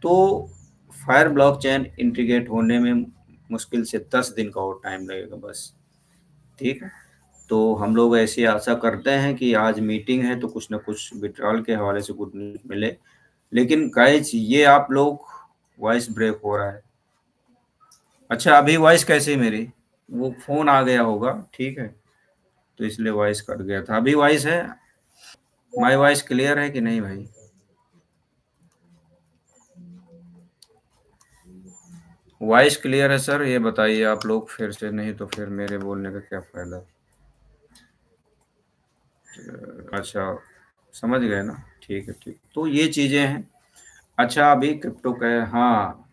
तो फायर ब्लॉकचेन इंटीग्रेट होने में मुश्किल से 10 दिन का और टाइम लगेगा बस, ठीक है। तो हम लोग ऐसी आशा करते हैं कि आज मीटिंग है, तो कुछ ना कुछ विड्रॉल के हवाले से गुड न्यूज़ मिले। लेकिन गाइस, ये आप लोग, वॉइस ब्रेक हो रहा है। अच्छा, अभी वॉइस कैसी है मेरी? वो फ़ोन आ गया होगा, ठीक है, तो इसलिए वॉइस कट गया था। अभी वॉइस है? माई वॉइस क्लियर है कि नहीं भाई? वॉइस क्लियर है सर, ये बताइए आप लोग फिर से, नहीं तो फिर मेरे बोलने का क्या फ़ायदा? अच्छा, समझ गए ना? ठीक है, ठीक। तो ये चीज़ें हैं। अच्छा, अभी क्रिप्टो का, हाँ,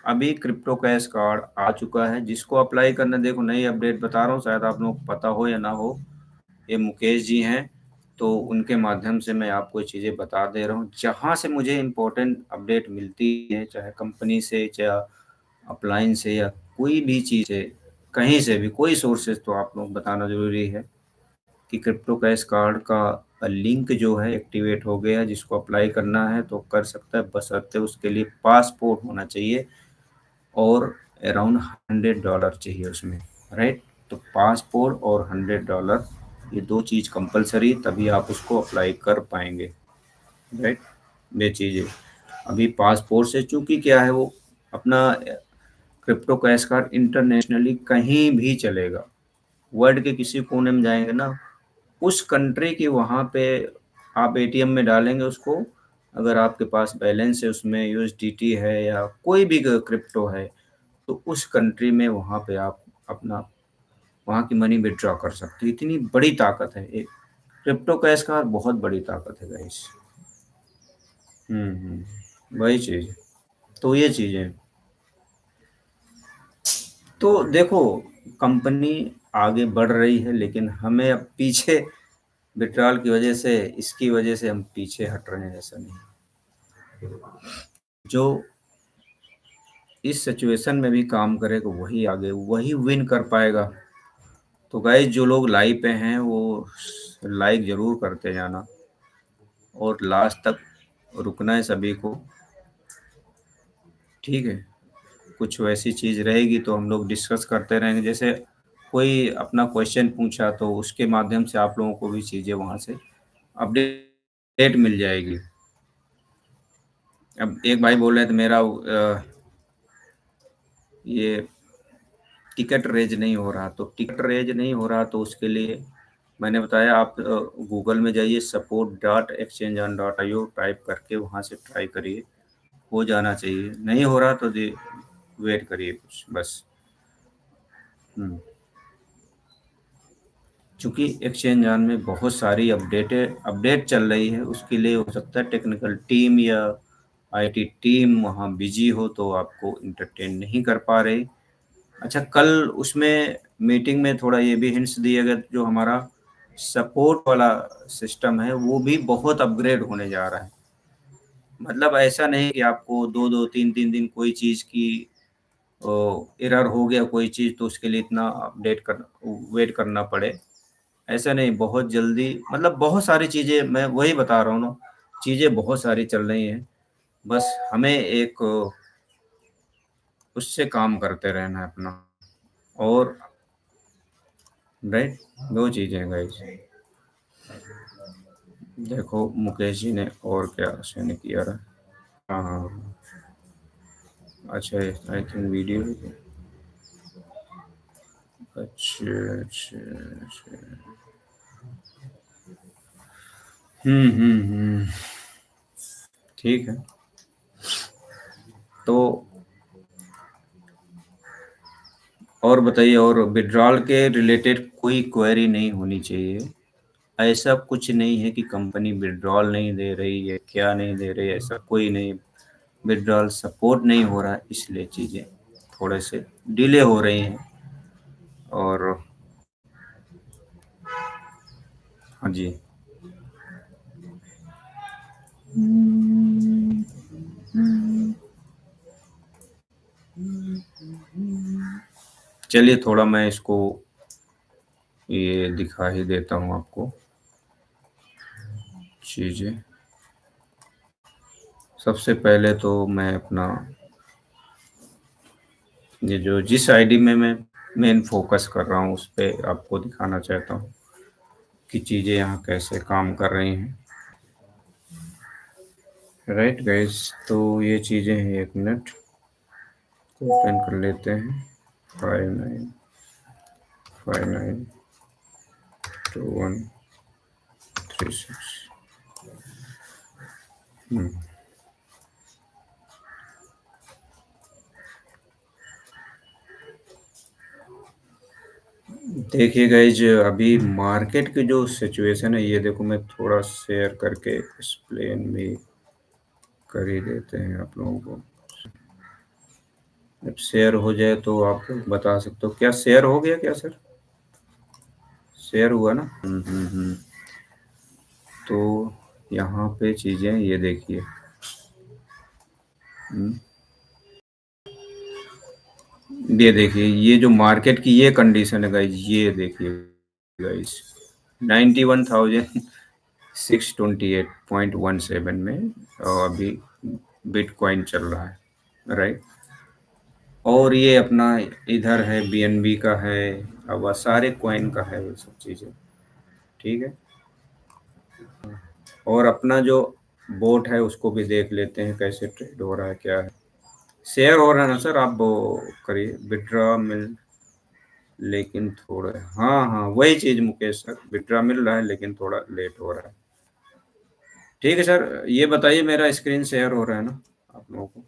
अभी क्रिप्टो कैश कार्ड आ चुका है, जिसको अप्लाई करना, देखो नई अपडेट बता रहा हूँ, शायद आप लोगों को पता हो या ना हो। ये मुकेश जी हैं, तो उनके माध्यम से मैं आपको ये चीज़ें बता दे रहा हूँ। जहाँ से मुझे इम्पोर्टेंट अपडेट मिलती है, चाहे कंपनी से, चाहे अपलाइन से या कोई भी चीज़ है, कहीं से भी कोई सोर्सेज़ तो आप लोग बताना ज़रूरी है कि क्रिप्टो कैश कार्ड का लिंक जो है एक्टिवेट हो गया, जिसको अप्लाई करना है तो कर सकता है, बशर्ते उसके लिए पासपोर्ट होना चाहिए और अराउंड $100 चाहिए उसमें, राइट? तो पासपोर्ट और $100 ये 2 चीज़ कंपल्सरी, तभी आप उसको अप्लाई कर पाएँगे, राइट? ये चीज़ है। अभी पासपोर्ट से चूँकि क्या है वो अपना क्रिप्टो कैश कार्ड इंटरनेशनली कहीं भी चलेगा। वर्ल्ड के किसी कोने में जाएँगे ना, उस कंट्री की वहाँ पे आप एटीएम में डालेंगे उसको, अगर आपके पास बैलेंस है उसमें यूएसडीटी है या कोई भी क्रिप्टो है, तो उस कंट्री में वहाँ पे आप अपना वहाँ की मनी विथड्रॉ कर सकते हैं। इतनी बड़ी ताकत है, एक क्रिप्टो कैश का बहुत बड़ी ताकत है गाइस। वही चीज़ है। तो ये चीज़ है। तो देखो, कंपनी आगे बढ़ रही है, लेकिन हमें अब पीछे विड्रॉल की वजह से, इसकी वजह से हम पीछे हट रहे हैं, ऐसा नहीं। जो इस सिचुएशन में भी काम करेगा वही आगे, वही विन कर पाएगा। तो गाइस जो लोग लाइव पे हैं वो लाइक ज़रूर करते जाना और लास्ट तक रुकना है सभी को, ठीक है? कुछ वैसी चीज़ रहेगी तो हम लोग डिस्कस करते रहेंगे। जैसे कोई अपना क्वेश्चन पूछा तो उसके माध्यम से आप लोगों को भी चीज़ें वहाँ से अपडेट मिल जाएगी। अब एक भाई बोल रहे थे मेरा ये टिकट रेज नहीं हो रहा, तो टिकट रेज नहीं हो रहा तो उसके लिए मैंने बताया आप गूगल में जाइए, support.exchangeon.io टाइप करके वहाँ से ट्राई करिए, हो जाना चाहिए। नहीं हो रहा तो वेट करिए कुछ बस। हम्म चूँकि एक्सचेंज ऑन में बहुत सारी अपडेट चल रही है, उसके लिए हो सकता है टेक्निकल टीम या आईटी टीम वहाँ बिजी हो तो आपको इंटरटेन नहीं कर पा रही। अच्छा, कल उसमें मीटिंग में थोड़ा ये भी हिंट्स दिया गया, जो हमारा सपोर्ट वाला सिस्टम है वो भी बहुत अपग्रेड होने जा रहा है। मतलब ऐसा नहीं कि आपको 2-2 3-3 दिन कोई चीज़ की एरर हो गया कोई चीज़ तो उसके लिए इतना अपडेट कर वेट करना पड़े। ऐसा नहीं, बहुत जल्दी, मतलब बहुत सारी चीज़ें, मैं वही बता रहा हूँ ना, चीज़ें बहुत सारी चल रही हैं। बस हमें एक उससे काम करते रहना है अपना, और राइट, 2 चीज़ें हैं गाइस। देखो मुकेश जी ने और क्या सेंड किया रहा। हाँ, हाँ। अच्छा, आई थिंक वीडियो। अच्छा, अच्छा, अच्छा। ठीक है। तो और बताइए, और विड्रॉल के रिलेटेड कोई क्वेरी नहीं होनी चाहिए। ऐसा कुछ नहीं है कि कंपनी विड्रॉल नहीं दे रही है, क्या नहीं दे रही है, ऐसा कोई नहीं। विड्रॉल सपोर्ट नहीं हो रहा है, इसलिए चीज़ें थोड़े से डिले हो रही हैं। और हाँ जी। चलिए थोड़ा मैं इसको ये दिखा ही देता हूँ आपको चीज़ें। सबसे पहले तो मैं अपना ये जो जिस आईडी में मैं मेन फोकस कर रहा हूँ उस पे आपको दिखाना चाहता हूँ कि चीज़ें यहाँ कैसे काम कर रही हैं। राइट गाइस, तो ये चीज़ें हैं, 1 मिनट ओपन कर लेते हैं। 59592136। देखिए गाइज, अभी मार्केट की जो सिचुएशन है, ये देखो मैं थोड़ा शेयर करके एक्सप्लेन भी कर ही देते हैं आप लोगों को। जब शेयर हो जाए तो आप बता सकते हो। क्या शेयर हो गया क्या सर? शेयर हुआ ना? तो यहाँ पे चीज़ें ये देखिए। ये देखिए, ये जो मार्केट की ये कंडीशन है गाइज, ये देखिए गाइज, 91,628.17 में अभी बिटकॉइन चल रहा है, राइट। और ये अपना इधर है, बीएनबी का है, अब सारे कॉइन का है, ये सब चीज़ें, ठीक है। और अपना जो बोट है उसको भी देख लेते हैं कैसे ट्रेड हो रहा है, क्या है। शेयर हो रहा है ना सर, आप वो करिए विड्रॉ मिल, लेकिन थोड़ा, हाँ हाँ वही चीज़ मुकेश सर, विड्रॉ मिल रहा है लेकिन थोड़ा लेट हो रहा है। ठीक है सर, ये बताइए मेरा स्क्रीन शेयर हो रहा है ना आप लोगों को?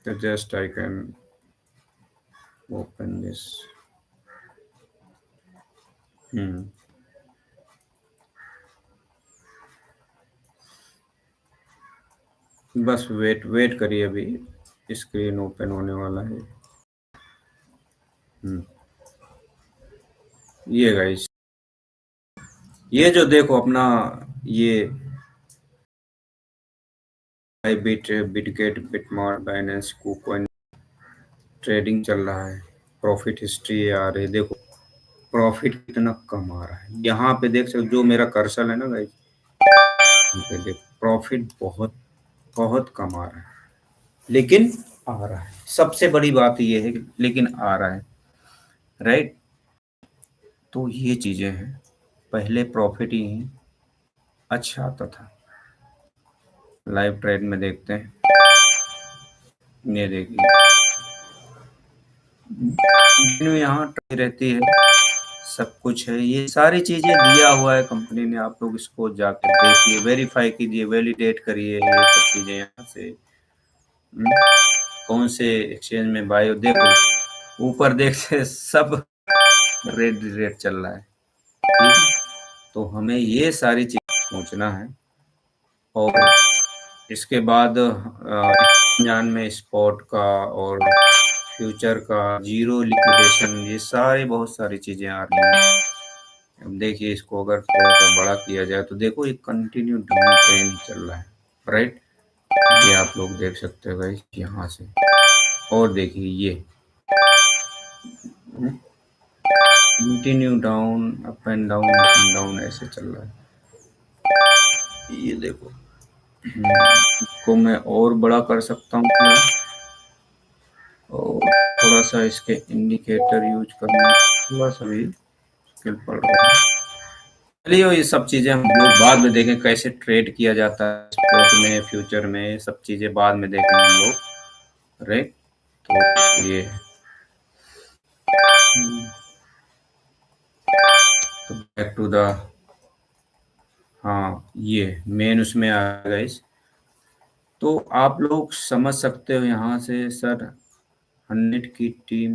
तो just I can open this. Hmm, बस वेट वेट करिए, अभी स्क्रीन ओपन होने वाला है। हम्म, ये गाइस, ये जो देखो अपना, ये bit Bitget BitMart Binance KuCoin trading चल रहा है। प्रॉफिट हिस्ट्री आ रही है, देखो प्रॉफिट कितना कम आ रहा है। यहाँ पे देख सकते, जो मेरा कर्सर है ना गाइस, यहाँ पे देखो प्रॉफिट बहुत बहुत कम आ रहा है, लेकिन आ रहा है। सबसे बड़ी बात ये है कि लेकिन आ रहा है, राइट। तो ये चीजें हैं, पहले प्रॉफिट ही अच्छा आता था। लाइव ट्रेड में देखते हैं, ये देखिए, यहाँ ट्रेड रहती है, सब कुछ है, ये सारी चीजें दिया हुआ है कंपनी ने। आप लोग इसको जाकर देखिए, वेरीफाई कीजिए, वैलिडेट करिए ये सब चीजें यहाँ से। कौन से एक्सचेंज में बायो, देखो ऊपर देखते सब रेड रेड चल रहा है, ठीक है? तो हमें ये सारी चीज सोचना है। और इसके बाद जान में स्पॉट का और फ्यूचर का जीरो लिक्विडेशन, ये सारी बहुत सारी चीजें आ रही हैं। अब देखिए, इसको अगर थोड़ा सा बड़ा किया जाए तो देखो ये कंटिन्यू डाउन ट्रेंड चल रहा है, राइट। ये आप लोग देख सकते हो गाइस यहाँ से। और देखिए ये continue down, up and down, up and down ऐसे चल रहा है। ये देखो, इसको मैं और बड़ा कर सकता हूँ क्या? और थोड़ा सा इसके इंडिकेटर यूज करना, थोड़ा सा भी मुश्किल पड़ रहा है। चलिए ये सब चीज़ें हम लोग बाद में देखें, कैसे ट्रेड किया जाता है स्पॉट में, फ्यूचर में, सब चीज़ें बाद में देखेंगे हम लोग, राइट। तो ये तो बैक टू द, हाँ ये मेन उसमें आ गया इस। तो आप लोग समझ सकते हो यहाँ से सर, 100 की टीम,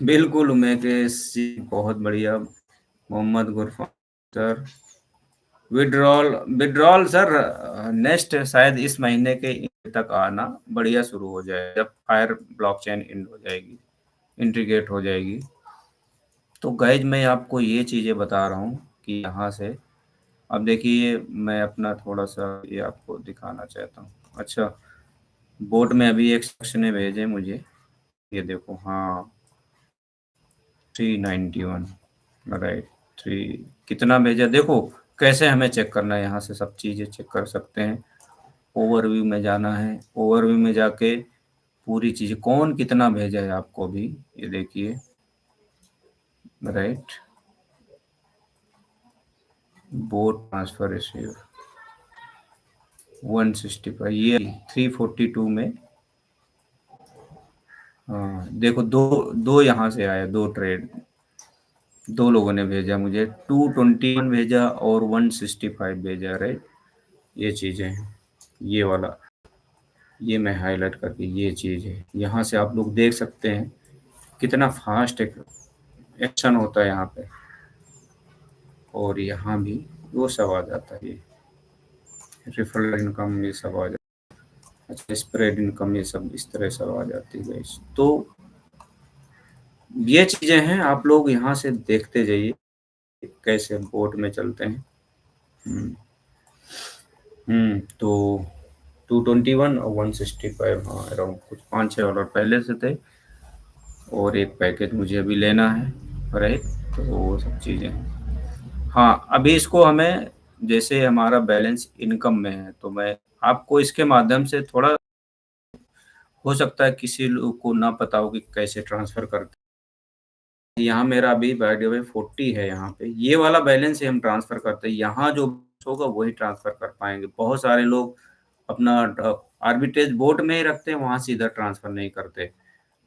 बिल्कुल उमेश जी बहुत बढ़िया। Mohammad Gurfan sir, withdrawal, withdrawal sir next शायद इस महीने के end तक आना बढ़िया शुरू हो जाए, जब फायर ब्लॉकचेन इंड हो जाएगी, इंटीग्रेट हो जाएगी। तो गाइज मैं आपको ये चीज़ें बता रहा हूँ कि यहाँ से, अब देखिए मैं अपना थोड़ा सा ये आपको दिखाना चाहता हूँ। अच्छा, बोट में अभी एक शख्स ने भेजे मुझे, ये देखो, हाँ 391, राइट, थ्री, कितना भेजा देखो। कैसे हमें चेक करना है, यहाँ से सब चीज़ें चेक कर सकते हैं। ओवरव्यू में जाना है, ओवरव्यू में जाके पूरी चीज़ कौन कितना भेजा है आपको भी ये देखिए, राइट। बोट ट्रांसफर रिसीव 165, ये 342 में। हाँ देखो, दो दो यहाँ से आया, दो ट्रेड, दो लोगों ने भेजा मुझे, 221 भेजा और 165 भेजा, राइट। ये चीज़ें हैं, ये वाला, ये मैं हाईलाइट करके, ये चीज़ है, यहाँ से आप लोग देख सकते हैं कितना फास्ट एक्शन होता है यहाँ पे। और यहाँ भी वो सब आ जाता है, ये रेफरल इनकम, ये सब आ जाता है। अच्छा, स्प्रेड इनकम, ये सब इस तरह सब आ जाती है। तो ये चीज़ें हैं, आप लोग यहाँ से देखते जाइए कैसे बोट में चलते हैं। हुँ, तो 221 और 165, हाँ, अराउंड कुछ $5-6 पहले से थे और एक पैकेज मुझे अभी लेना है, राइट? तो वो सब चीज़ें हैं। हाँ, अभी इसको हमें जैसे हमारा बैलेंस इनकम में है, तो मैं आपको इसके माध्यम से थोड़ा हो सकता है किसी लोग को ना पता हो कि कैसे ट्रांसफ़र करते हैं। यहाँ मेरा अभी बाय द वे 40 है यहाँ पे, ये वाला बैलेंस ही हम ट्रांसफ़र करते हैं, यहाँ जो होगा वही ट्रांसफ़र कर पाएँगे। बहुत सारे लोग अपना आर्बिट्रेज बोट में ही रखते हैं, वहाँ सीधा ट्रांसफ़र नहीं करते,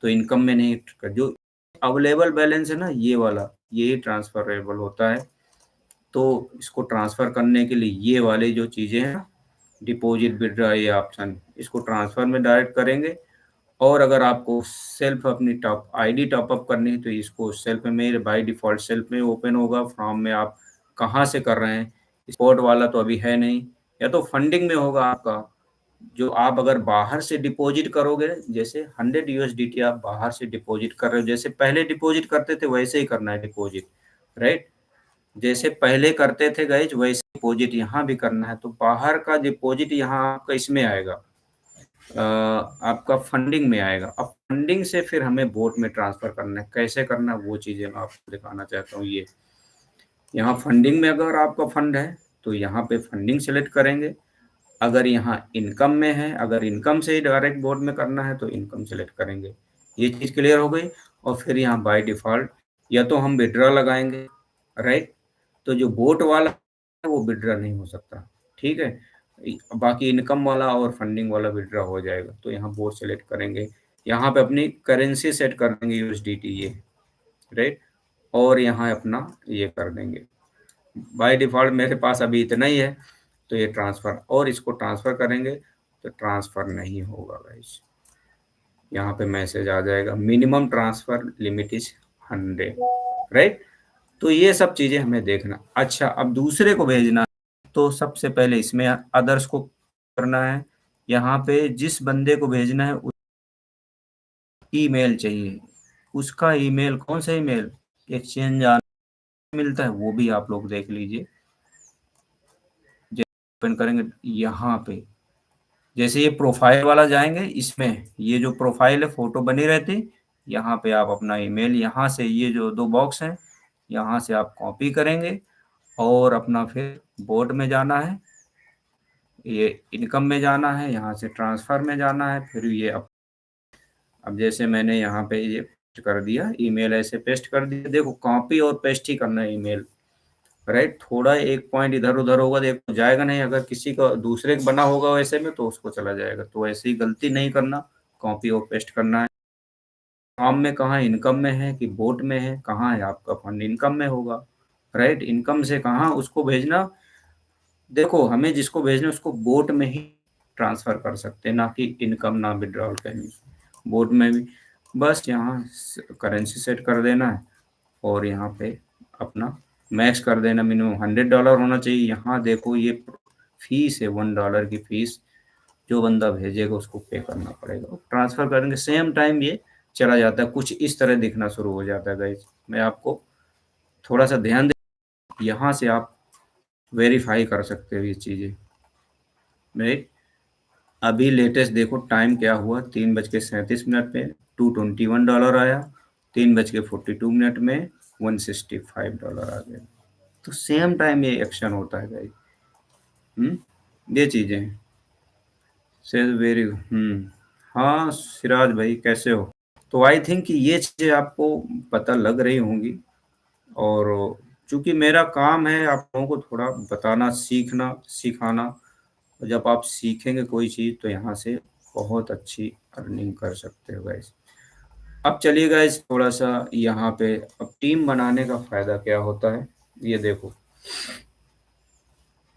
तो इनकम में नहीं जो अवेलेबल बैलेंस है ना ये वाला, यही ट्रांसफ़रेबल होता है। तो इसको ट्रांसफ़र करने के लिए ये वाली जो चीज़ें हैं ना, डिपॉज़िट, विथड्रॉ, ये ऑप्शन, इसको ट्रांसफ़र में डायरेक्ट करेंगे और अगर आपको सेल्फ अपनी टॉप आईडी टॉप अप करनी है तो इसको सेल्फ में बाय डिफ़ॉल्ट सेल्फ में ओपन होगा, फ्रॉम में आप कहाँ से कर रहे हैं, स्पॉट वाला तो अभी है नहीं, या तो फंडिंग में होगा आपका, जो आप अगर बाहर से डिपॉज़िट करोगे, जैसे 100 यूएसडीटी आप बाहर से डिपॉज़िट कर रहे हो, जैसे पहले डिपॉज़िट करते थे वैसे ही करना है डिपॉज़िट, राइट? जैसे पहले करते थे गाइज़ वैसे डिपॉज़िट यहाँ भी करना है, तो बाहर का डिपॉज़िट यहाँ आपका इसमें आएगा, आपका फंडिंग में आएगा। अब फंडिंग से फिर हमें बोट में ट्रांसफ़र करना है, कैसे करना है वो चीज़ें मैं आपको दिखाना चाहता हूँ ये। यहाँ फंडिंग में अगर आपका फंड है, तो यहाँ पे फंडिंग सेलेक्ट करेंगे। अगर यहाँ इनकम में है, अगर इनकम से ही डायरेक्ट बोट में करना है तो इनकम सेलेक्ट करेंगे। ये चीज़ क्लियर हो गई और फिर यहाँ बाय डिफ़ॉल्ट या तो हम विथड्रॉ लगाएँगे, राइट? तो जो बोट वाला है वो विथड्रॉ नहीं हो सकता, ठीक है? बाकी इनकम वाला और फंडिंग वाला विथड्रॉ हो जाएगा। तो यहाँ बोट सेलेक्ट करेंगे, यहाँ पे अपनी करेंसी सेट कर देंगे यूएसडीटी ये, राइट? और यहाँ अपना ये कर देंगे। बाय डिफ़ॉल्ट मेरे पास अभी इतना ही है, तो ये ट्रांसफ़र और इसको ट्रांसफ़र करेंगे, तो ट्रांसफ़र नहीं होगा गाइस। यहाँ पे मैसेज आ जाएगा minimum transfer limit is 100, right? तो ये सब चीज़ें हमें देखना। अच्छा, अब दूसरे को भेजना है, तो सबसे पहले इसमें अदर्स को करना है। यहाँ पे जिस बंदे को भेजना है ईमेल चाहिए, उसका ईमेल कौन-सा ईमेल एक्सचेंज मिलता है वो भी आप लोग देख लीजिए। ओपन करेंगे यहाँ पे, जैसे ये प्रोफाइल वाला जाएंगे, इसमें ये जो प्रोफाइल है फोटो बनी रहती, यहाँ पे आप अपना ईमेल यहाँ से ये जो 2 बॉक्स हैं, यहाँ से आप कॉपी करेंगे और अपना फिर बोर्ड में जाना है, ये इनकम में जाना है, यहाँ से ट्रांसफ़र में जाना है, फिर ये अब जैसे मैंने यहाँ पे ये पेस्ट कर दिया, ईमेल ऐसे पेस्ट कर दिया, देखो कॉपी और पेस्ट ही करना है ईमेल, राइट? थोड़ा एक पॉइंट इधर-उधर होगा देखो जाएगा नहीं, अगर किसी का दूसरे का बना होगा वैसे में तो उसको चला जाएगा। तो ऐसे ही गलती नहीं करना, कॉपी और पेस्ट करना है। काम में कहाँ है, इनकम में है कि बोट में है, कहाँ है आपका फंड, इनकम में होगा, राइट? इनकम से कहाँ उसको भेजना, देखो हमें जिसको भेजना है उसको बोट में ही ट्रांसफ़र कर सकते हैं, ना कि इनकम ना विथड्रॉल कहीं। बोट में भी बस यहाँ करेंसी सेट कर देना है और यहाँ पे अपना मैक्स कर देना, मिनिमम $100 होना चाहिए। यहाँ देखो ये फीस है, $1 की फीस, जो बंदा भेजेगा उसको पे करना पड़ेगा। ट्रांसफ़र करेंगे सेम टाइम ये चला जाता है, कुछ इस तरह दिखना शुरू हो जाता है गाइस। मैं आपको थोड़ा-सा ध्यान दें, यहाँ से आप वेरीफ़ाई कर सकते हो ये चीज़ें, राइट? अभी लेटेस्ट देखो टाइम क्या हुआ, 3:37 पे $221 आया, 3:42 में $165 आ गया। तो सेम टाइम ये एक्शन होता है गाइस। ये चीज़ें हैं। सेज वेरी हाँ, सिराज भाई कैसे हो? तो आई थिंक कि ये चीज़ें आपको पता लग रही होंगी और चूँकि मेरा काम है आप लोगों को थोड़ा बताना, सीखना, सिखाना, और जब आप सीखेंगे कोई चीज़ तो यहाँ से बहुत अच्छी अर्निंग कर सकते हो गाइस। अब चलिए गाइस थोड़ा-सा यहाँ पे अब टीम बनाने का फ़ायदा क्या होता है, ये देखो।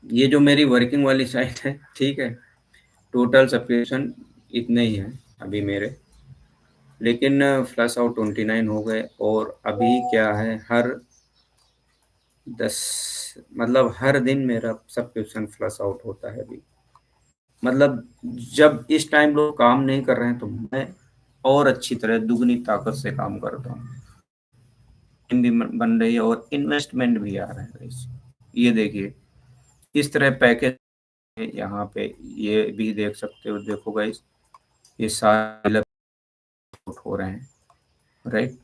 ये जो मेरी वर्किंग वाली साइट है, ठीक है? टोटल सब्सक्रिप्शन इतने ही हैं अभी मेरे, लेकिन फ्लश आउट 29 हो गए और अभी क्या है, हर 10 मतलब हर दिन मेरा सब्सक्रिप्शन फ्लश आउट होता है अभी। मतलब जब इस टाइम लोग काम नहीं कर रहे हैं तो मैं और अच्छी तरह दुगनी ताकत से काम करता हूँ। टीम भी बन रही है और इन्वेस्टमेंट भी आ रहा है गाइस। ये देखिए किस तरह पैकेज यहाँ पे ये भी देख सकते हो। देखो गाइस ये सारे हो रहे हैं, राइट।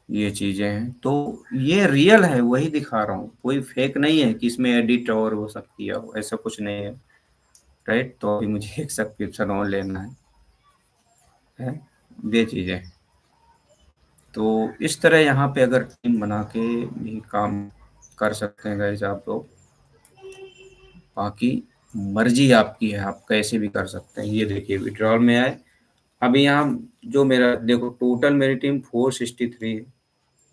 ये चीजें हैं तो ये रियल है, वही दिखा रहा हूँ, कोई फेक नहीं है कि इसमें एडिट और वो सब किया हो, ऐसा कुछ नहीं है, राइट। तो अभी मुझे एक सब्सक्रिप्शन और लेना है ये चीजें। तो इस तरह यहाँ पे अगर टीम बना के भी काम कर सकते हैं गाइस आप लोग। बाकी मर्जी आपकी है, आप कैसे भी कर सकते हैं। ये देखिए विड्रॉल में आए, अभी यहाँ जो मेरा देखो टोटल मेरी टीम 463 है,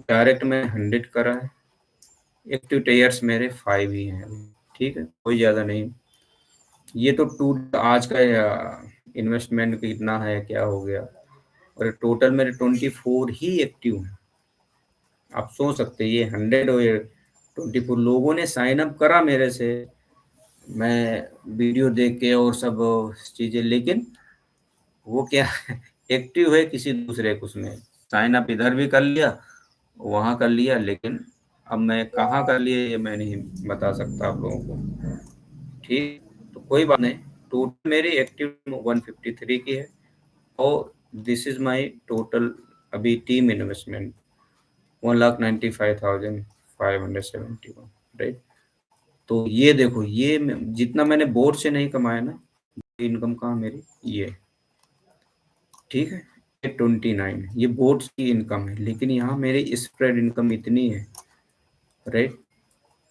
डायरेक्ट में 100 करा है, एक्टिव टेयर्स मेरे 5 ही हैं, ठीक है, कोई ज़्यादा नहीं। ये तो आज का इन्वेस्टमेंट कितना है क्या हो गया, और टोटल मेरे 24 ही एक्टिव हैं। आप सोच सकते हैं ये 100 और ये 24 लोगों ने साइन अप करा मेरे से, मैं वीडियो देख के और सब चीज़ें, लेकिन वो क्या एक्टिव है किसी दूसरे को, उसमें साइन अप इधर भी कर लिया वहाँ कर लिया, लेकिन अब मैं कहाँ कर लिया ये मैं नहीं बता सकता आप लोगों को, ठीक। तो कोई बात नहीं, टोटल मेरी एक्टिव 153 की है, और दिस इज माय टोटल अभी टीम इन्वेस्टमेंट 1,95,571, राइट। तो ये देखो ये जितना मैंने बोर्ड से नहीं कमाया ना, इनकम कहाँ मेरी ये, ठीक है, ये 29 ये बोर्ड की इनकम है, लेकिन यहाँ मेरी स्प्रेड इनकम इतनी है, राइट।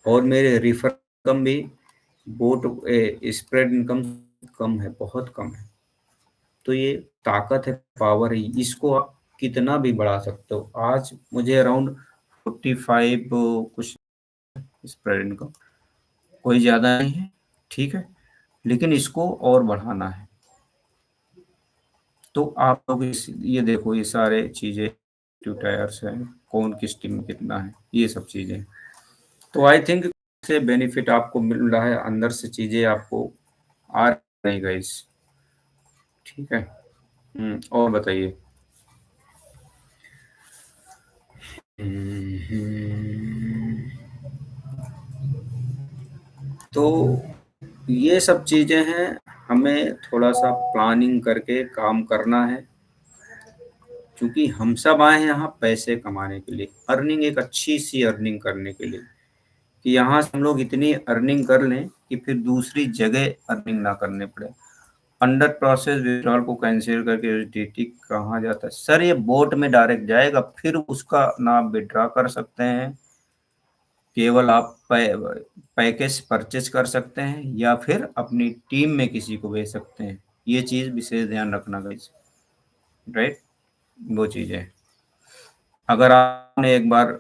और मेरे रिफर इनकम भी बोट स्प्रेड इनकम कम है, बहुत कम है। तो ये ताकत है, पावर है, इसको आप कितना भी बढ़ा सकते हो। आज मुझे अराउंड 45 कुछ स्प्रेड इनकम, कोई ज़्यादा नहीं है, ठीक है, लेकिन इसको और बढ़ाना है। तो आप लोग ये देखो ये सारे चीज़ें टू टायर्स हैं, कौन किस टीम में कितना है, ये सब चीज़ें। तो आई थिंक से बेनिफिट आपको मिल रहा है, अंदर से चीज़ें आपको आ रही गाइस, ठीक है। और बताइए। तो ये सब चीज़ें हैं, हमें थोड़ा सा प्लानिंग करके काम करना है, क्योंकि हम सब आए हैं यहाँ पैसे कमाने के लिए, अर्निंग एक अच्छी सी अर्निंग करने के लिए, कि यहाँ से हम लोग इतनी अर्निंग कर लें कि फिर दूसरी जगह अर्निंग ना करने पड़े। अंडर प्रोसेस विड्रॉल को कैंसिल करके यूएसडीटी कहाँ जाता है सर, ये बोट में डायरेक्ट जाएगा, फिर उसका ना आप विड्रॉ कर सकते हैं, केवल आप पैकेज परचेज कर सकते हैं या फिर अपनी टीम में किसी को भेज सकते हैं। ये चीज़ विशेष ध्यान रखना गाइस, राइट। वो चीज़ है, अगर आपने एक बार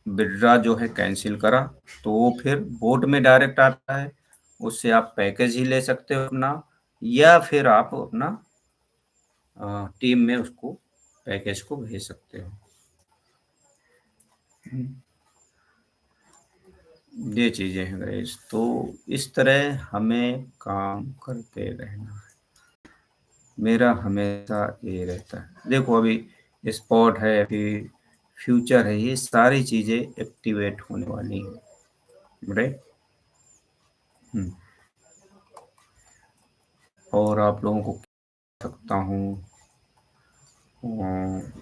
विड्रॉ जो है कैंसिल करा तो वो फिर बोट में डायरेक्ट आता है, उससे आप पैकेज ही ले सकते हो अपना, या फिर आप अपना टीम में उसको पैकेज को भेज सकते हो। ये चीज़ें हैं गाइस, तो इस तरह हमें काम करते रहना है, मेरा हमेशा ये रहता है। देखो अभी स्पॉट है, अभी फ्यूचर है, ये सारी चीज़ें एक्टिवेट होने वाली हैं, राइट। हम्म, और आप लोगों को सकता हूँ,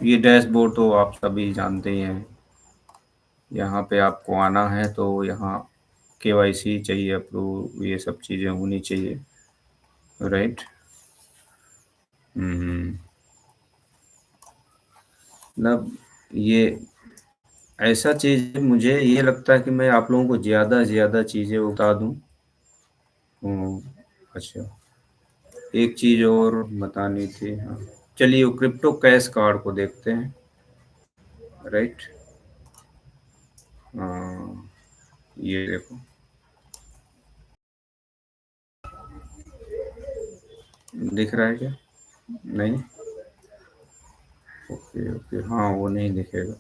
ये डैशबोर्ड तो आप सभी जानते ही हैं, यहाँ पे आपको आना है तो यहाँ केवाईसी चाहिए, अप्रूव, ये सब चीज़ें होनी चाहिए, राइट। मतलब ये ऐसा चीज़ मुझे ये लगता है कि मैं आप लोगों को ज़्यादा से ज़्यादा चीज़ें बता दूँ। अच्छा, एक चीज़ और बतानी थी, हाँ, चलिए वो क्रिप्टो कैश कार्ड को देखते हैं, राइट। हाँ, ये देखो दिख रहा है क्या, नहीं, ओके ओके, हाँ वो नहीं दिखेगा,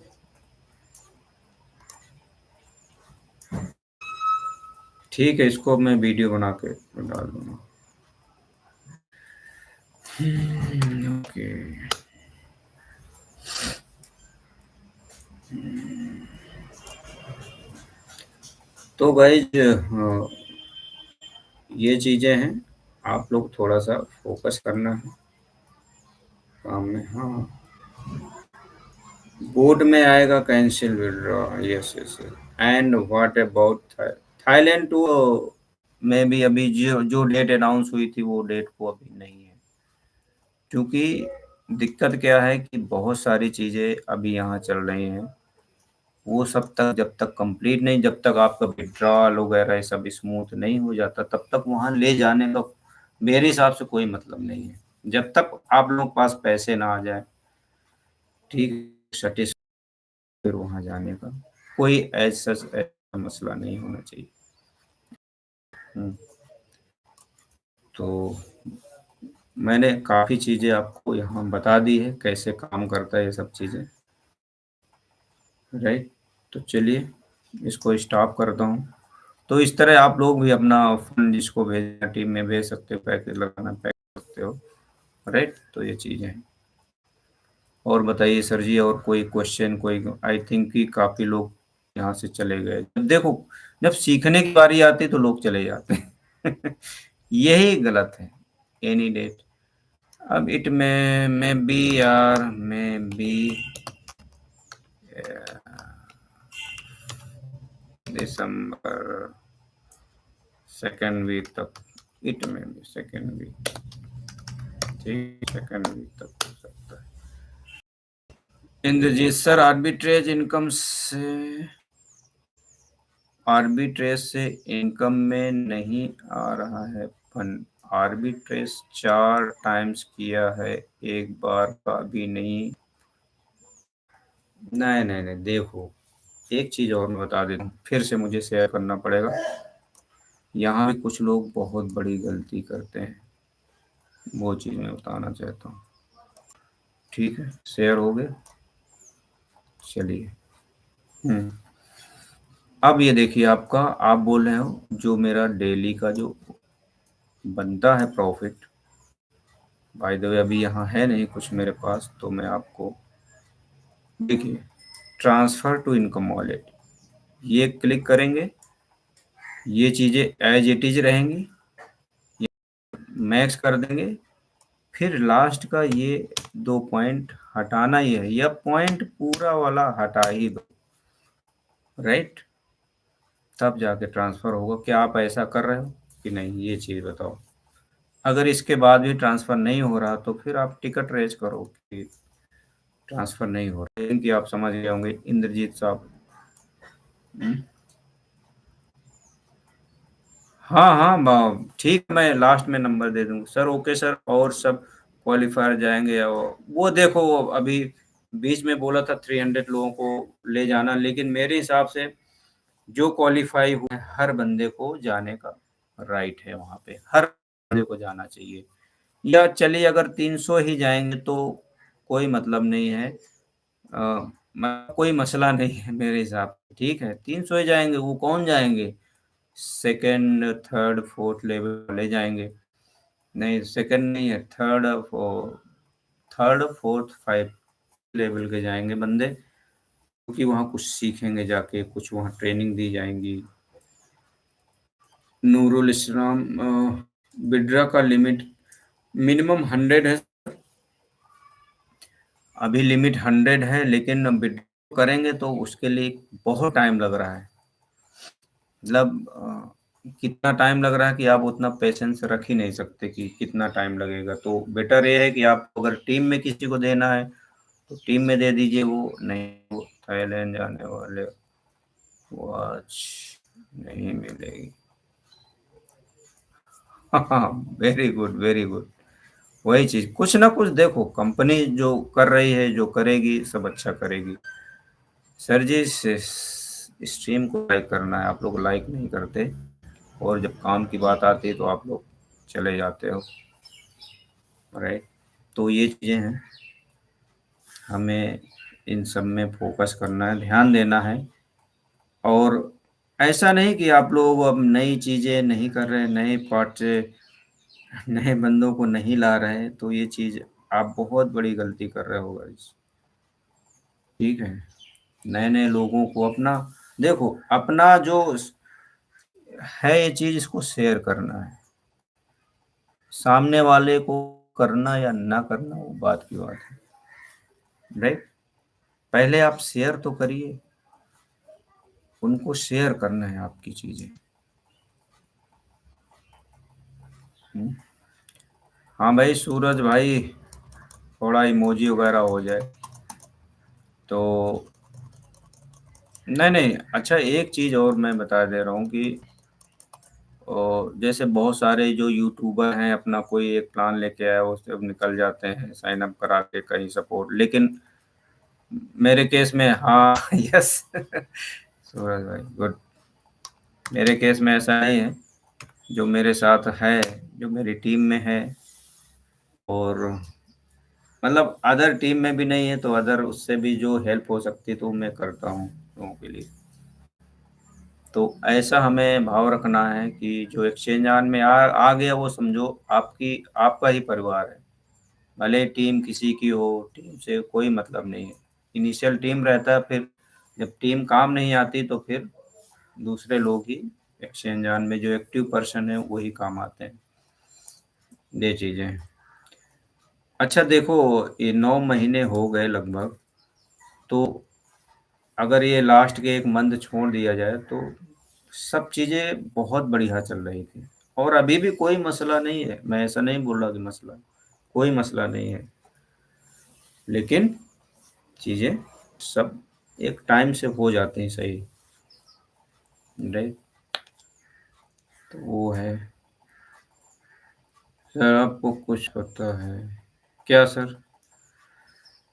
ठीक है, इसको मैं वीडियो बना के डाल दूँगा, ओके। तो गाइज ये चीज़ें हैं, आप लोग थोड़ा सा फोकस करना है काम में। हाँ, बोर्ड में आएगा cancel withdraw, yes yes. And what about Thailand too, में भी अभी जो जो डेट अनाउंस हुई थी वो डेट को अभी नहीं है, क्योंकि दिक्कत क्या है कि बहुत सारी चीज़ें अभी यहाँ चल रही हैं, वो सब तक जब तक कंप्लीट नहीं, जब तक आपका विड्रॉल वगैरह ये सब स्मूथ नहीं हो जाता, तब तक वहाँ ले जाने का मेरे हिसाब से कोई मतलब नहीं है, जब तक आप लोगों के पास पैसे ना आ जाए, ठीक, सटिस, फिर वहाँ जाने का कोई ऐसा ऐसा मसला नहीं होना चाहिए। हम्म, तो मैंने काफ़ी चीज़ें आपको यहाँ बता दी है, कैसे काम करता है ये सब चीज़ें, राइट। तो चलिए इसको स्टॉप करता हूँ। तो इस तरह आप लोग भी अपना फंड जिसको भेजना टीम में भेज सकते हो, पैकेज लगाना पैक कर सकते हो, राइट। तो ये चीज़ें हैं। और बताइए सर जी, और कोई क्वेश्चन, कोई, आई थिंक कि काफ़ी लोग यहाँ से चले गए। जब देखो, जब सीखने की बारी आती है तो लोग चले जाते हैं यही गलत है। एनी डेट, अब इट में बी यार, में बी दिसंबर सेकेंड वीक तक, इट में भी सेकेंड वीक, ठीक, सेकेंड वीक तक हो सकता है। इंद्रजीत सर, आर्बिट्रेज इनकम से, आर्बिट्रेज से इनकम में नहीं आ रहा है फंड। आर्बिट्रेज 4 टाइम्स किया है, एक बार का भी नहीं। नहीं नहीं नहीं, देखो एक चीज और मैं बता देता हूँ, फिर से मुझे शेयर करना पड़ेगा। यहाँ भी कुछ लोग बहुत बड़ी गलती करते हैं, वो चीज मैं बताना चाहता हूँ। ठीक है, शेयर हो गया, चलिए। हम्म, अब ये देखिए आपका, आप बोल रहे हो जो मेरा डेली का जो बनता है प्रॉफिट, बाय द वे अभी यहाँ है नहीं कुछ मेरे पास, तो मैं आपको, देखिए, ट्रांसफर टू इनकम वॉलेट, ये क्लिक करेंगे, ये चीज़ें एज इट इज रहेंगी, मैक्स कर देंगे, फिर लास्ट का ये 2 पॉइंट हटाना ही है, या पॉइंट पूरा वाला हटा ही दो, राइट। तब जाके ट्रांसफर होगा। क्या आप ऐसा कर रहे हो कि नहीं, ये चीज़ बताओ। अगर इसके बाद भी ट्रांसफर नहीं हो रहा तो फिर आप टिकट रेज करो कि ट्रांसफर नहीं हो रहा, लेकिन कि आप समझ गए होंगे इंद्रजीत साहब। हम्म? हाँ हाँ, ठीक, मैं लास्ट में नंबर दे दूंगा सर। ओके सर, और सब क्वालिफायर जाएंगे, और वो देखो वो अभी बीच में बोला था 300 लोगों को ले जाना, लेकिन मेरे हिसाब से जो क्वालिफाई हुए हर बंदे को जाने का राइट है, वहाँ पे हर बंदे को जाना चाहिए। या चलिए अगर 300 ही जाएंगे तो कोई मतलब नहीं है, कोई मसला नहीं है मेरे हिसाब से, ठीक है। 300 ही जाएंगे, वो कौन जाएंगे, सेकंड थर्ड फोर्थ लेवल वाले जाएंगे, नहीं सेकंड नहीं है, third, third fourth five level के जाएंगे बंदे, क्योंकि वहाँ कुछ सीखेंगे जाके, कुछ वहाँ ट्रेनिंग दी जाएंगी। नूरुल इस्लाम, विड्रा का लिमिट मिनिमम 100 है, अभी लिमिट 100 है, लेकिन विड्रॉ करेंगे तो उसके लिए बहुत टाइम लग रहा है, मतलब कितना टाइम लग रहा है कि आप उतना पेशेंस रख ही नहीं सकते कि कितना टाइम लगेगा। तो बेटर ये है कि आप अगर टीम में किसी को देना है तो टीम में दे दीजिए, वो नहीं, वो थाईलैंड जाने वाले वॉच नहीं मिलेगी। हाँ, वेरी गुड वेरी गुड, वही चीज, कुछ ना कुछ देखो, कंपनी जो कर रही है, जो करेगी सब अच्छा करेगी। सर जी, स्ट्रीम को लाइक करना है, आप लोग लाइक नहीं करते, और जब काम की बात आती है तो आप लोग चले जाते हो, राइट। तो ये चीज़ें हैं, हमें इन सब में फोकस करना है, ध्यान देना है। और ऐसा नहीं कि आप लोग अब नई चीज़ें नहीं कर रहे, नए पार्ट, नए बंदों को नहीं ला रहे हैं, तो ये चीज़ आप बहुत बड़ी गलती कर रहे हो गाइस, ठीक है। नए नए लोगों को अपना, देखो अपना जो है ये चीज़, इसको शेयर करना है। सामने वाले को करना या ना करना वो बात की बात है, राइट? पहले आप शेयर तो करिए, उनको शेयर करना है आपकी चीज़ें। हुँ। हाँ भाई सूरज भाई, थोड़ा इमोजी वगैरह हो जाए तो। नहीं, नहीं, अच्छा एक चीज़ और मैं बता दे रहा हूँ कि जैसे बहुत सारे जो यूट्यूबर हैं अपना कोई एक प्लान लेके आया वो सब निकल जाते हैं साइन अप करा के कहीं सपोर्ट, लेकिन मेरे केस में हाँ यस सूरज भाई गुड। मेरे केस में ऐसा नहीं है, जो मेरे साथ है, जो मेरी टीम में है और मतलब अदर टीम में भी नहीं है तो अदर उससे भी जो हेल्प हो सकती है तो मैं करता हूँ लोगों के लिए। तो ऐसा हमें भाव रखना है कि जो एक्सचेंज ऑन में आ गया वो समझो आपकी आपका ही परिवार है। भले टीम किसी की हो, टीम से कोई मतलब नहीं है। इनिशियल टीम रहता है, फिर जब टीम काम नहीं आती तो फिर दूसरे लोग ही एक्सचेंज ऑन में जो एक्टिव पर्सन है वही काम आते हैं। ये चीज़ें हैं। अच्छा देखो, ये 9 महीने हो गए लगभग, तो अगर ये लास्ट के 1 मंथ छोड़ दिया जाए तो सब चीज़ें बहुत बढ़िया चल रही थी और अभी भी कोई मसला नहीं है। मैं ऐसा नहीं बोल रहा कि मसला कोई मसला नहीं है, लेकिन चीज़ें सब एक टाइम से हो जाती हैं सही, राइट? तो वो है। सर आपको कुछ पता है क्या सर?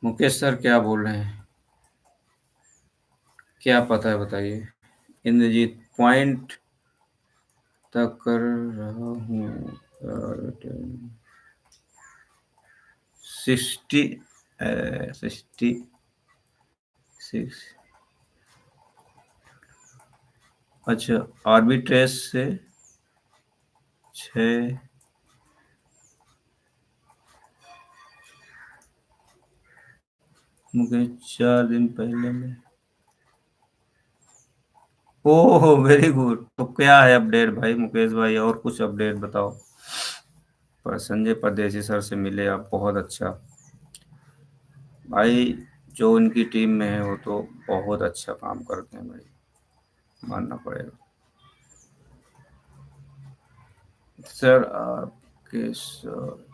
मुकेश सर क्या बोल रहे हैं? क्या पता है बताइए? इंद्रजीत पॉइंट तक कर रहा हूँ। 60 66। अच्छा, आर्बिट्रेज से 6 मुझे 4 दिन पहले में। ओह वेरी गुड। तो क्या है अपडेट भाई मुकेश भाई, और कुछ अपडेट बताओ। पर संजय परदेसी सर से मिले आप, बहुत अच्छा भाई। जो उनकी टीम में है वो तो बहुत अच्छा काम करते हैं भाई, मानना पड़ेगा। सर आपके सर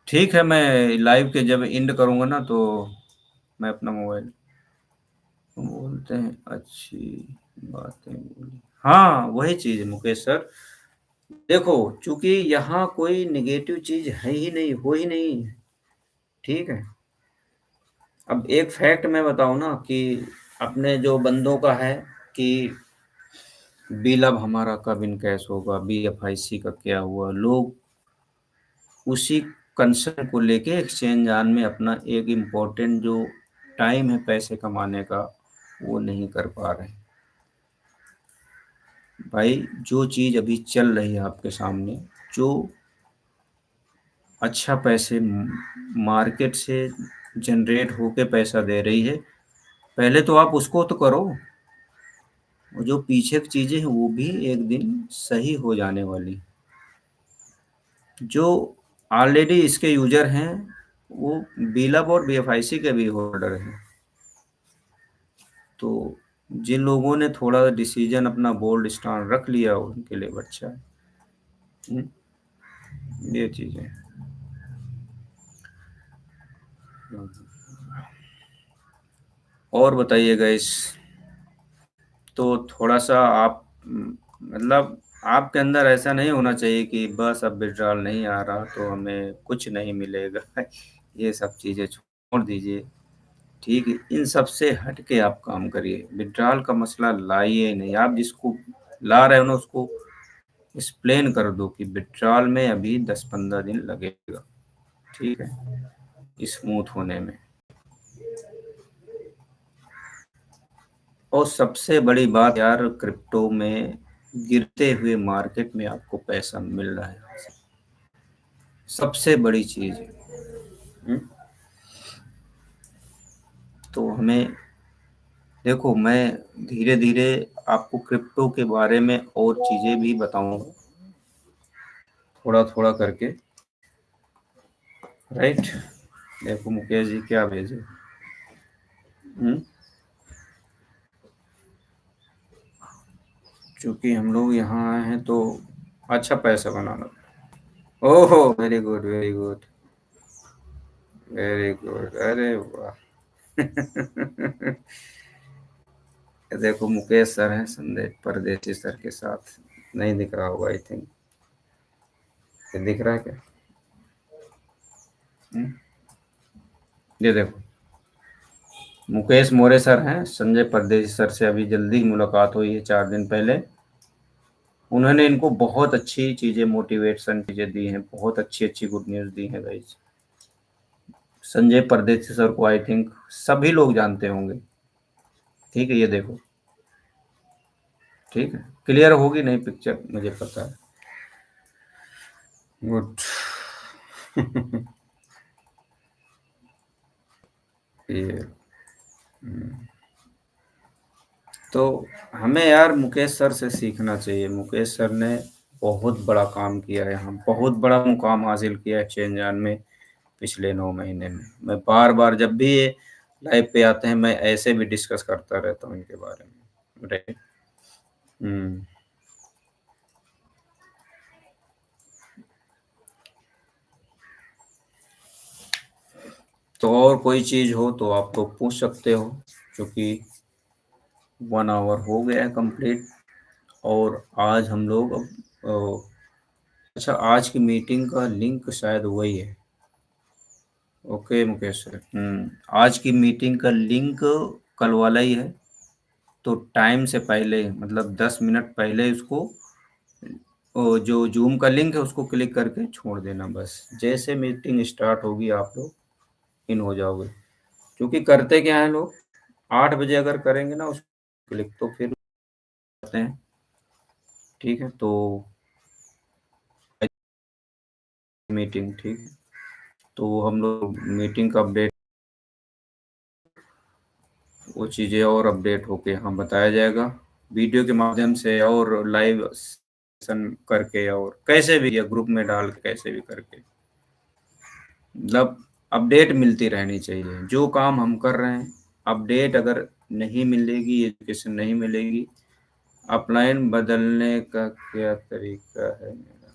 ठीक है, मैं लाइव के जब एंड करूँगा ना तो मैं अपना मोबाइल बोलते हैं अच्छी बातें बोली। हाँ वही चीज़ है मुकेश सर। देखो चूंकि यहाँ कोई नेगेटिव चीज़ है ही नहीं, हो ही नहीं है, ठीक है। अब एक फैक्ट मैं बताऊँ ना कि अपने जो बंदों का है कि बिल अब हमारा कब इनकैश होगा, बीएफआईसी का क्या हुआ, लोग उसी कंसर्न को लेके एक्सचेंज ऑन में अपना एक इम्पोर्टेंट जो टाइम है पैसे कमाने का वो नहीं कर पा रहे हैं। भाई जो चीज़ अभी चल रही है आपके सामने, जो अच्छा पैसे मार्केट से जनरेट होके पैसा दे रही है, पहले तो आप उसको तो करो। और जो पीछे की चीज़ें हैं वो भी एक दिन सही हो जाने वाली। जो ऑलरेडी इसके यूज़र हैं वो बिलब और बीएफआईसी के भी होल्डर हैं। तो जिन लोगों ने थोड़ा डिसीजन अपना बोल्ड स्टैंड रख लिया उनके लिए अच्छा है। हुँ, ये चीज़ें। और बताइए गाइस, तो थोड़ा-सा आप मतलब आपके अंदर ऐसा नहीं होना चाहिए कि बस अब विथड्रॉल नहीं आ रहा तो हमें कुछ नहीं मिलेगा। ये सब चीज़ें छोड़ दीजिए, ठीक है? इन सब से हट के आप काम करिए। विथड्रॉल का मसला लाइए ही नहीं। आप जिसको ला रहे हो ना उसको एक्सप्लेन कर दो कि विथड्रॉल में अभी 10-15 दिन लगेगा, ठीक है? स्मूथ होने में। और सबसे बड़ी बात यार, क्रिप्टो में गिरते हुए मार्केट में आपको पैसा मिल रहा है, सबसे बड़ी चीज़ है। हुँ, तो हमें देखो मैं धीरे-धीरे आपको क्रिप्टो के बारे में और चीज़ें भी बताऊँगा, थोड़ा-थोड़ा करके, राइट? देखो मुकेश जी क्या भेजे। हुँ, चूँकि हम लोग यहाँ आए हैं तो अच्छा पैसा बनाना। ओहो! Very good, very good, very good, अरे वाह! देखो मुकेश सर हैं संजय परदेशी सर के साथ, नहीं दिख रहा होगा आई थिंक, ये दिख रहा है क्या? हुँ, ये देखो मुकेश मोरे सर हैं, संजय परदेशी सर से अभी जल्दी ही मुलाकात हुई है 4 दिन पहले। उन्होंने इनको बहुत अच्छी चीज़ें मोटिवेशन चीज़ें दी हैं, बहुत अच्छी-अच्छी गुड न्यूज़ दी हैं गाइस। संजय परदेशी सर को आई थिंक सभी लोग जानते होंगे, ठीक है? ये देखो, ठीक है? क्लियर होगी नहीं पिक्चर मुझे पता है। गुड। ये तो हमें यार मुकेश सर से सीखना चाहिए। मुकेश सर ने बहुत बड़ा काम किया है यहाँ, बहुत बड़ा मुकाम हासिल किया है चेंजन में पिछले 9 महीने में। मैं बार-बार जब भी ये लाइव पे आते हैं, मैं ऐसे भी डिस्कस करता रहता हूँ इनके बारे में। राइट। हुँ। तो और कोई चीज़ हो तो आप तो पूछ सकते हो, क्योंकि 1 आवर हो गया है कंप्लीट और आज हम लोग अब अच्छा आज की मीटिंग का लिंक शायद वही है। Okay Mukesh sir. आज की मीटिंग का लिंक कल वाला ही है, तो टाइम से पहले मतलब 10 मिनट पहले उसको जो ज़ूम का लिंक है उसको क्लिक करके छोड़ देना बस। जैसे मीटिंग स्टार्ट होगी आप लोग इन हो जाओगे। क्योंकि करते क्या है लोग 8 बजे अगर करेंगे ना उसको क्लिक तो फिर करते हैं, ठीक है? तो मीटिंग ठीक है, तो हम लोग मीटिंग का अपडेट वो चीज़ें और अपडेट होके यहाँ बताया जाएगा, वीडियो के माध्यम से और लाइव सेशन करके और कैसे भी या ग्रुप में डाल के कैसे भी करके। मतलब अपडेट मिलती रहनी चाहिए। जो काम हम कर रहे हैं, अपडेट अगर नहीं मिलेगी, एजुकेशन नहीं मिलेगी, अपलाइन बदलने का क्या तरीका है मेरा?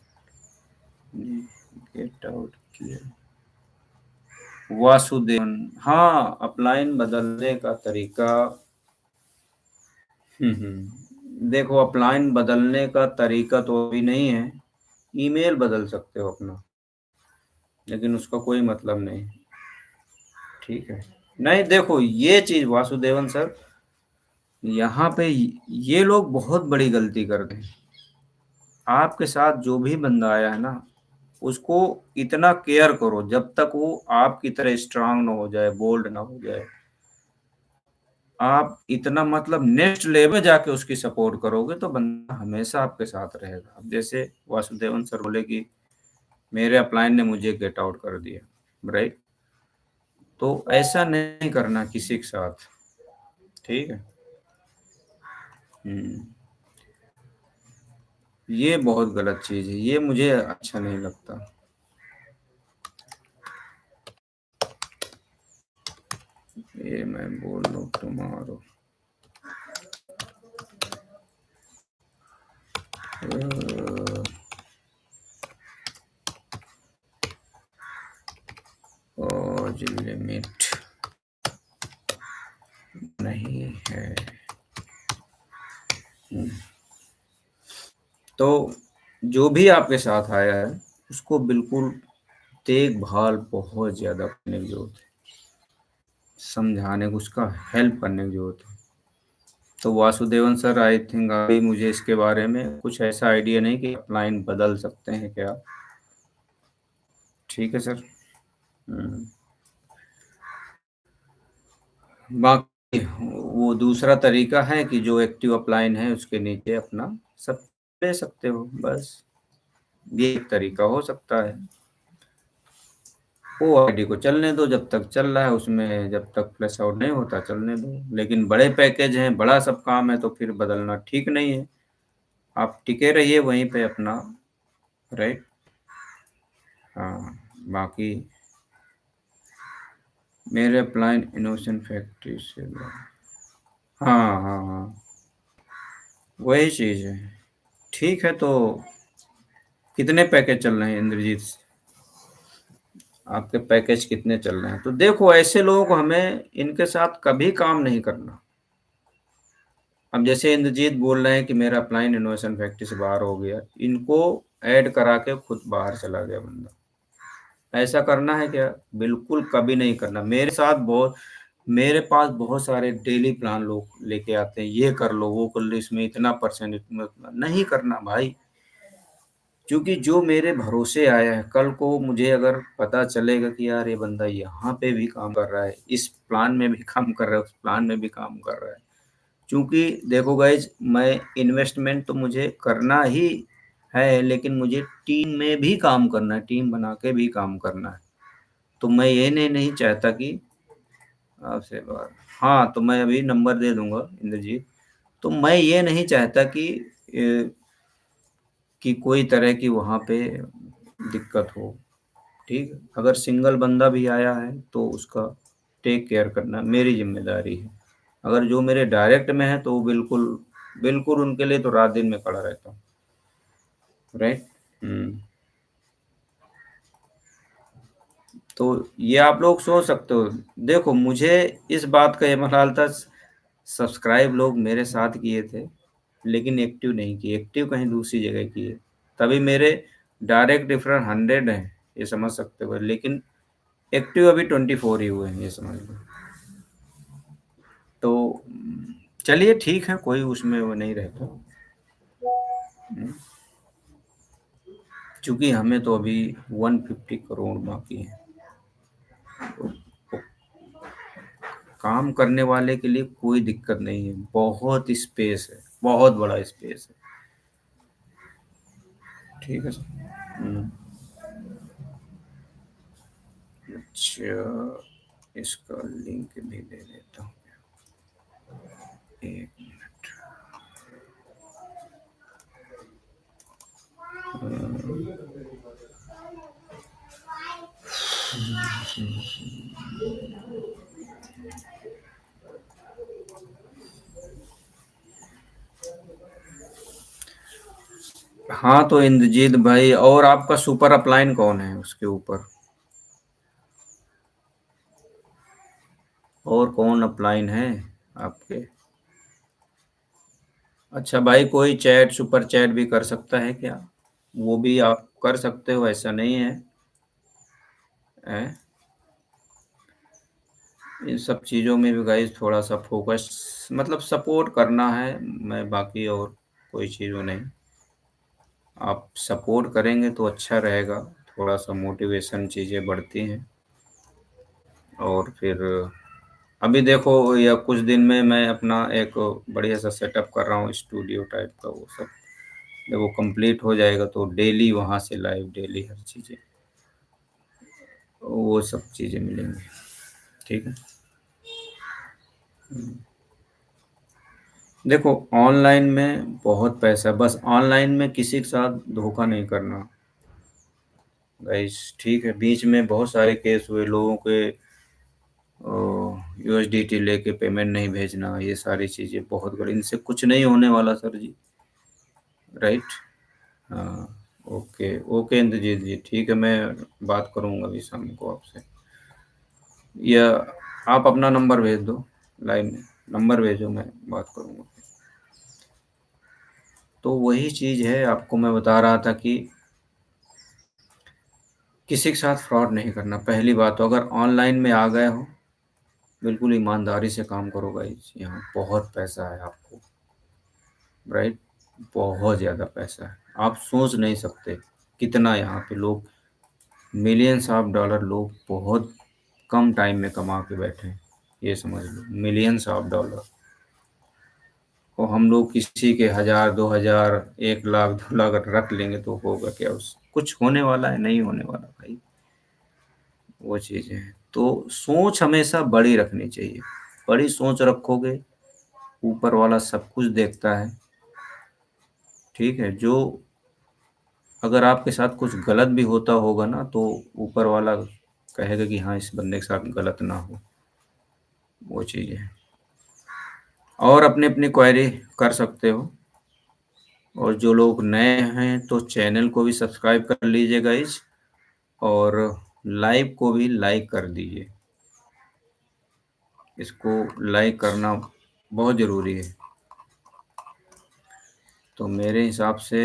गेट आउट किया। वासुदेवन, हाँ, अपलाइन बदलने का तरीका। देखो अपलाइन बदलने का तरीका तो अभी नहीं है, ईमेल बदल सकते हो अपना, लेकिन उसका कोई मतलब नहीं, ठीक है? नहीं देखो ये चीज़ वासुदेवन सर, यहाँ पे ये लोग बहुत बड़ी गलती करते हैं। आपके साथ जो भी बंदा आया है ना, उसको इतना केयर करो जब तक वो आपकी तरह स्ट्रॉन्ग ना हो जाए, बोल्ड ना हो जाए। आप इतना मतलब नेक्स्ट लेवल जाके उसकी सपोर्ट करोगे तो बंदा हमेशा आपके साथ रहेगा। अब जैसे वासुदेवन सर बोले कि मेरे अपलाइन ने मुझे गेट आउट कर दिया, राइट? तो ऐसा नहीं करना किसी के साथ, ठीक है? हुँ, ये बहुत गलत चीज़ है, ये मुझे अच्छा नहीं लगता। ये मैं बोल लूँ टुमारो। अ, आज लिमिट नहीं है। हुँ, तो जो भी आपके साथ आया है, उसको बिल्कुल देखभाल बहुत ज़्यादा करने की ज़रूरत है, समझाने को, उसका हेल्प करने की ज़रूरत है। तो वासुदेवन सर आई थिंक अभी मुझे इसके बारे में कुछ ऐसा आइडिया नहीं कि अपलाइन बदल सकते हैं क्या? ठीक है सर। हुँ, बाकी वो दूसरा तरीका है कि जो एक्टिव अपलाइन है उसके नीचे अपना सब ले सकते हो, बस ये एक तरीका हो सकता है। वो आईडी को चलने दो, जब तक चल रहा है उसमें, जब तक फ्लैश आउट नहीं होता चलने दो। लेकिन बड़े पैकेज हैं, बड़ा सब काम है, तो फिर बदलना ठीक नहीं है। आप टिके रहिए वहीं पे अपना। राइट। हाँ। बाकी मेरे अप्लाइन इनोवेशन फैक्ट्री से। हाँ हाँ हाँ, वही चीज़ है। ठीक है, तो कितने पैकेज चल रहे हैं इंद्रजीत? आपके पैकेज कितने चल रहे हैं? तो देखो, ऐसे लोग हमें इनके साथ कभी काम नहीं करना। अब जैसे इंद्रजीत बोल रहे हैं कि मेरा अप्लाइन इनोवेशन फैक्ट्री से बाहर हो गया, इनको ऐड करा के खुद बाहर चला गया बंदा। ऐसा करना है क्या? बिल्कुल कभी नहीं करना। मेरे पास बहुत सारे डेली प्लान लोग लेके आते हैं, ये कर लो वो कर लो, इसमें इतना परसेंट, इतना नहीं करना भाई। क्योंकि जो मेरे भरोसे आया है, कल को मुझे अगर पता चलेगा कि यार ये बंदा यहाँ पे भी काम कर रहा है, इस प्लान में भी काम कर रहा है, उस प्लान में भी काम कर रहा है। क्योंकि देखो गाइज, मैं इन्वेस्टमेंट तो मुझे करना ही है, लेकिन मुझे टीम में भी काम करना है, टीम बना के भी काम करना है। तो मैं ये नहीं चाहता कि आपसे बात, हाँ तो मैं अभी नंबर दे दूंगा इंद्रजीत। तो मैं ये नहीं चाहता कि कोई तरह की वहाँ पे दिक्कत हो। ठीक है? अगर सिंगल बंदा भी आया है तो उसका टेक केयर करना मेरी जिम्मेदारी है। अगर जो मेरे डायरेक्ट में है तो वो बिल्कुल बिल्कुल उनके लिए तो रात दिन में खड़ा रहता हूँ। राइट। हम्म। तो ये आप लोग सोच सकते हो। देखो, मुझे इस बात का ये मलाल था, सब्सक्राइब लोग मेरे साथ किए थे, लेकिन एक्टिव नहीं किए, एक्टिव कहीं दूसरी जगह किए। तभी मेरे डायरेक्ट रेफरल 100 हैं, ये समझ सकते हो, लेकिन एक्टिव अभी 24 ही हुए हैं, ये समझ लो। तो चलिए ठीक है, कोई उसमें वो नहीं रहता। क्योंकि हमें तो अभी 150 करोड़ बाकी है। काम करने वाले के लिए कोई दिक्कत नहीं है, बहुत स्पेस है, बहुत बड़ा स्पेस है। ठीक है सर। अच्छा, इसका लिंक भी दे देता हूँ। एक मिनट। हाँ तो इंद्रजीत भाई, और आपका सुपर अपलाइन कौन है उसके ऊपर? और कौन अपलाइन है आपके? अच्छा भाई, कोई चैट सुपर चैट भी कर सकता है क्या? वो भी आप कर सकते हो, ऐसा नहीं है। हैं? इन सब चीज़ों में भी गाइस थोड़ा सा फोकस, मतलब सपोर्ट करना है। मैं बाकी और कोई चीज़ वो नहीं। आप सपोर्ट करेंगे तो अच्छा रहेगा, थोड़ा सा मोटिवेशन चीज़ें बढ़ती हैं। और फिर अभी देखो, या कुछ दिन में मैं अपना एक बढ़िया सा सेटअप कर रहा हूँ, स्टूडियो टाइप का। वो सब जब वो कंप्लीट हो जाएगा तो डेली वहाँ से लाइव, डेली हर चीज़ें, वो सब चीज़ें मिलेंगी। ठीक है। देखो, ऑनलाइन में बहुत पैसा है, बस ऑनलाइन में किसी के साथ धोखा नहीं करना गाइस। ठीक है, बीच में बहुत सारे केस हुए लोगों के, यूएसडीटी लेके पेमेंट नहीं भेजना, ये सारी चीज़ें बहुत बड़ी, इनसे कुछ नहीं होने वाला सर जी। राइट। हाँ। ओके ओके इंद्रजीत जी, ठीक है, मैं बात करूँगा अभी शाम को आपसे। या आप अपना नंबर भेज दो, लाइन में नंबर भेजो, मैं बात करूँगा। तो वही चीज़ है, आपको मैं बता रहा था कि किसी के साथ फ्रॉड नहीं करना। पहली बात तो अगर ऑनलाइन में आ गए हो, बिल्कुल ईमानदारी से काम करो गाइस, यहाँ बहुत पैसा है आपको। राइट। बहुत ज़्यादा पैसा है, आप सोच नहीं सकते कितना यहाँ पे लोग, मिलियंस ऑफ डॉलर लोग बहुत कम टाइम में कमा के बैठे हैं। ये समझ लो, मिलियंस ऑफ डॉलर। और हम लोग किसी के 1000 2000 1 लाख 2 लाख रख लेंगे तो होगा क्या? उस कुछ होने वाला है? नहीं होने वाला भाई। वो चीज़ें हैं। तो सोच हमेशा बड़ी रखनी चाहिए। बड़ी सोच रखोगे, ऊपर वाला सब कुछ देखता है, ठीक है? जो अगर आपके साथ कुछ गलत भी होता होगा ना, तो ऊपर वाला कहेगा कि हाँ, इस बंदे के साथ गलत ना हो, वो चीज़ है। और अपनी-अपनी क्वेरी कर सकते हो। और जो लोग नए हैं तो चैनल को भी सब्सक्राइब कर लीजिए गाइज़, और लाइव को भी लाइक कर दीजिए। इसको लाइक करना बहुत ज़रूरी है। तो मेरे हिसाब से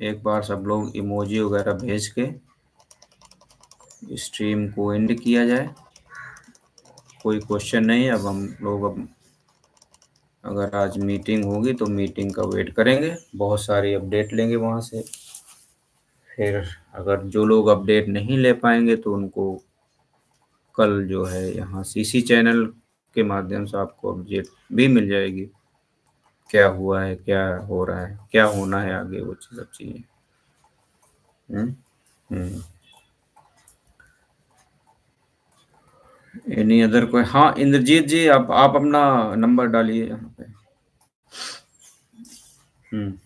एक बार सब लोग इमोजी वगैरह भेज के स्ट्रीम को एंड किया जाए। कोई क्वेश्चन नहीं, अब हम लोग अब अगर आज मीटिंग होगी तो मीटिंग का वेट करेंगे, बहुत सारी अपडेट लेंगे वहाँ से। फिर अगर जो लोग अपडेट नहीं ले पाएंगे तो उनको कल जो है यहाँ सीसी चैनल के माध्यम से आपको अपडेट भी मिल जाएगी, क्या हुआ है, क्या हो रहा है, क्या होना है आगे, वो सब चीज़ें। हम्म। हम्म। एनी अदर कोई? हाँ इंद्रजीत जी, आप अपना नंबर डालिए यहाँ पे। हम्म।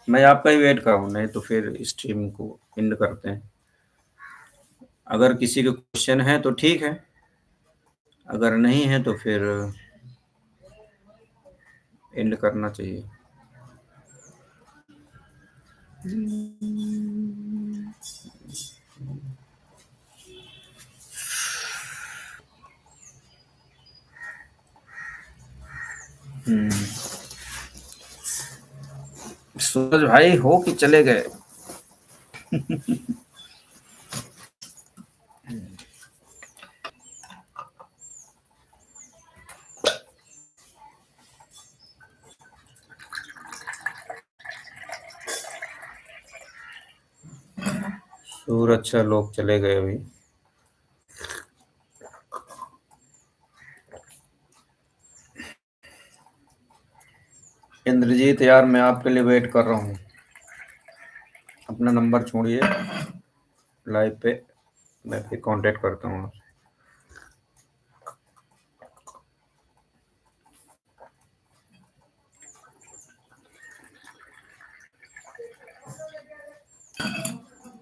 मैं आपका ही वेट कर रहा हूँ, नहीं तो फिर स्ट्रीम को एंड करते हैं। अगर किसी के क्वेश्चन है तो ठीक है, अगर नहीं है तो फिर एंड करना चाहिए। सूरज भाई हो कि चले गए? सूरज, अच्छा लोग चले गए अभी। इंद्रजीत यार, मैं आपके लिए वेट कर रहा हूँ। अपना नंबर छोड़िए लाइव पे, मैं फिर कांटेक्ट करता हूँ आपसे।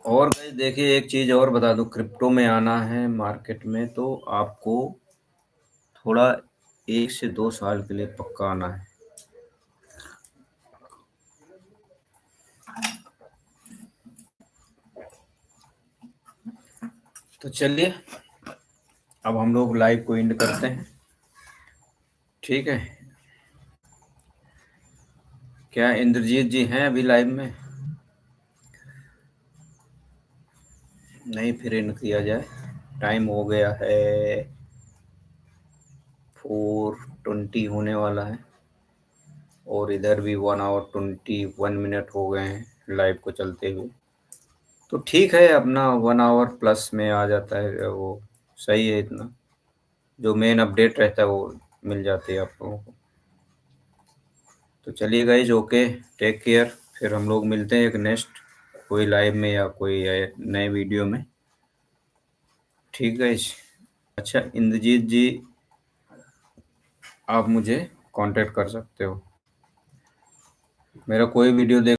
और भाई देखिए, एक चीज़ और बता दूँ, क्रिप्टो में आना है मार्केट में तो आपको थोड़ा 1 से 2 साल के लिए पक्का आना है। तो चलिए, अब हम लोग लाइव को एंड करते हैं, ठीक है? क्या इंद्रजीत जी हैं अभी लाइव में? नहीं, फिर एंड किया जाए। टाइम हो गया है 4:20 होने वाला है, और इधर भी 1 आवर 21 मिनट हो गए हैं लाइव को चलते हुए। तो ठीक है, अपना 1 आवर प्लस में आ जाता है वो, सही है। इतना जो मेन अपडेट रहता है वो मिल जाती है आप लोगों को। तो चलिए गाइज, ओके, टेक केयर। फिर हम लोग मिलते हैं एक नेक्स्ट कोई लाइव में या कोई नए वीडियो में, ठीक गाइज? अच्छा इंद्रजीत जी, आप मुझे कांटेक्ट कर सकते हो। मेरा कोई वीडियो देख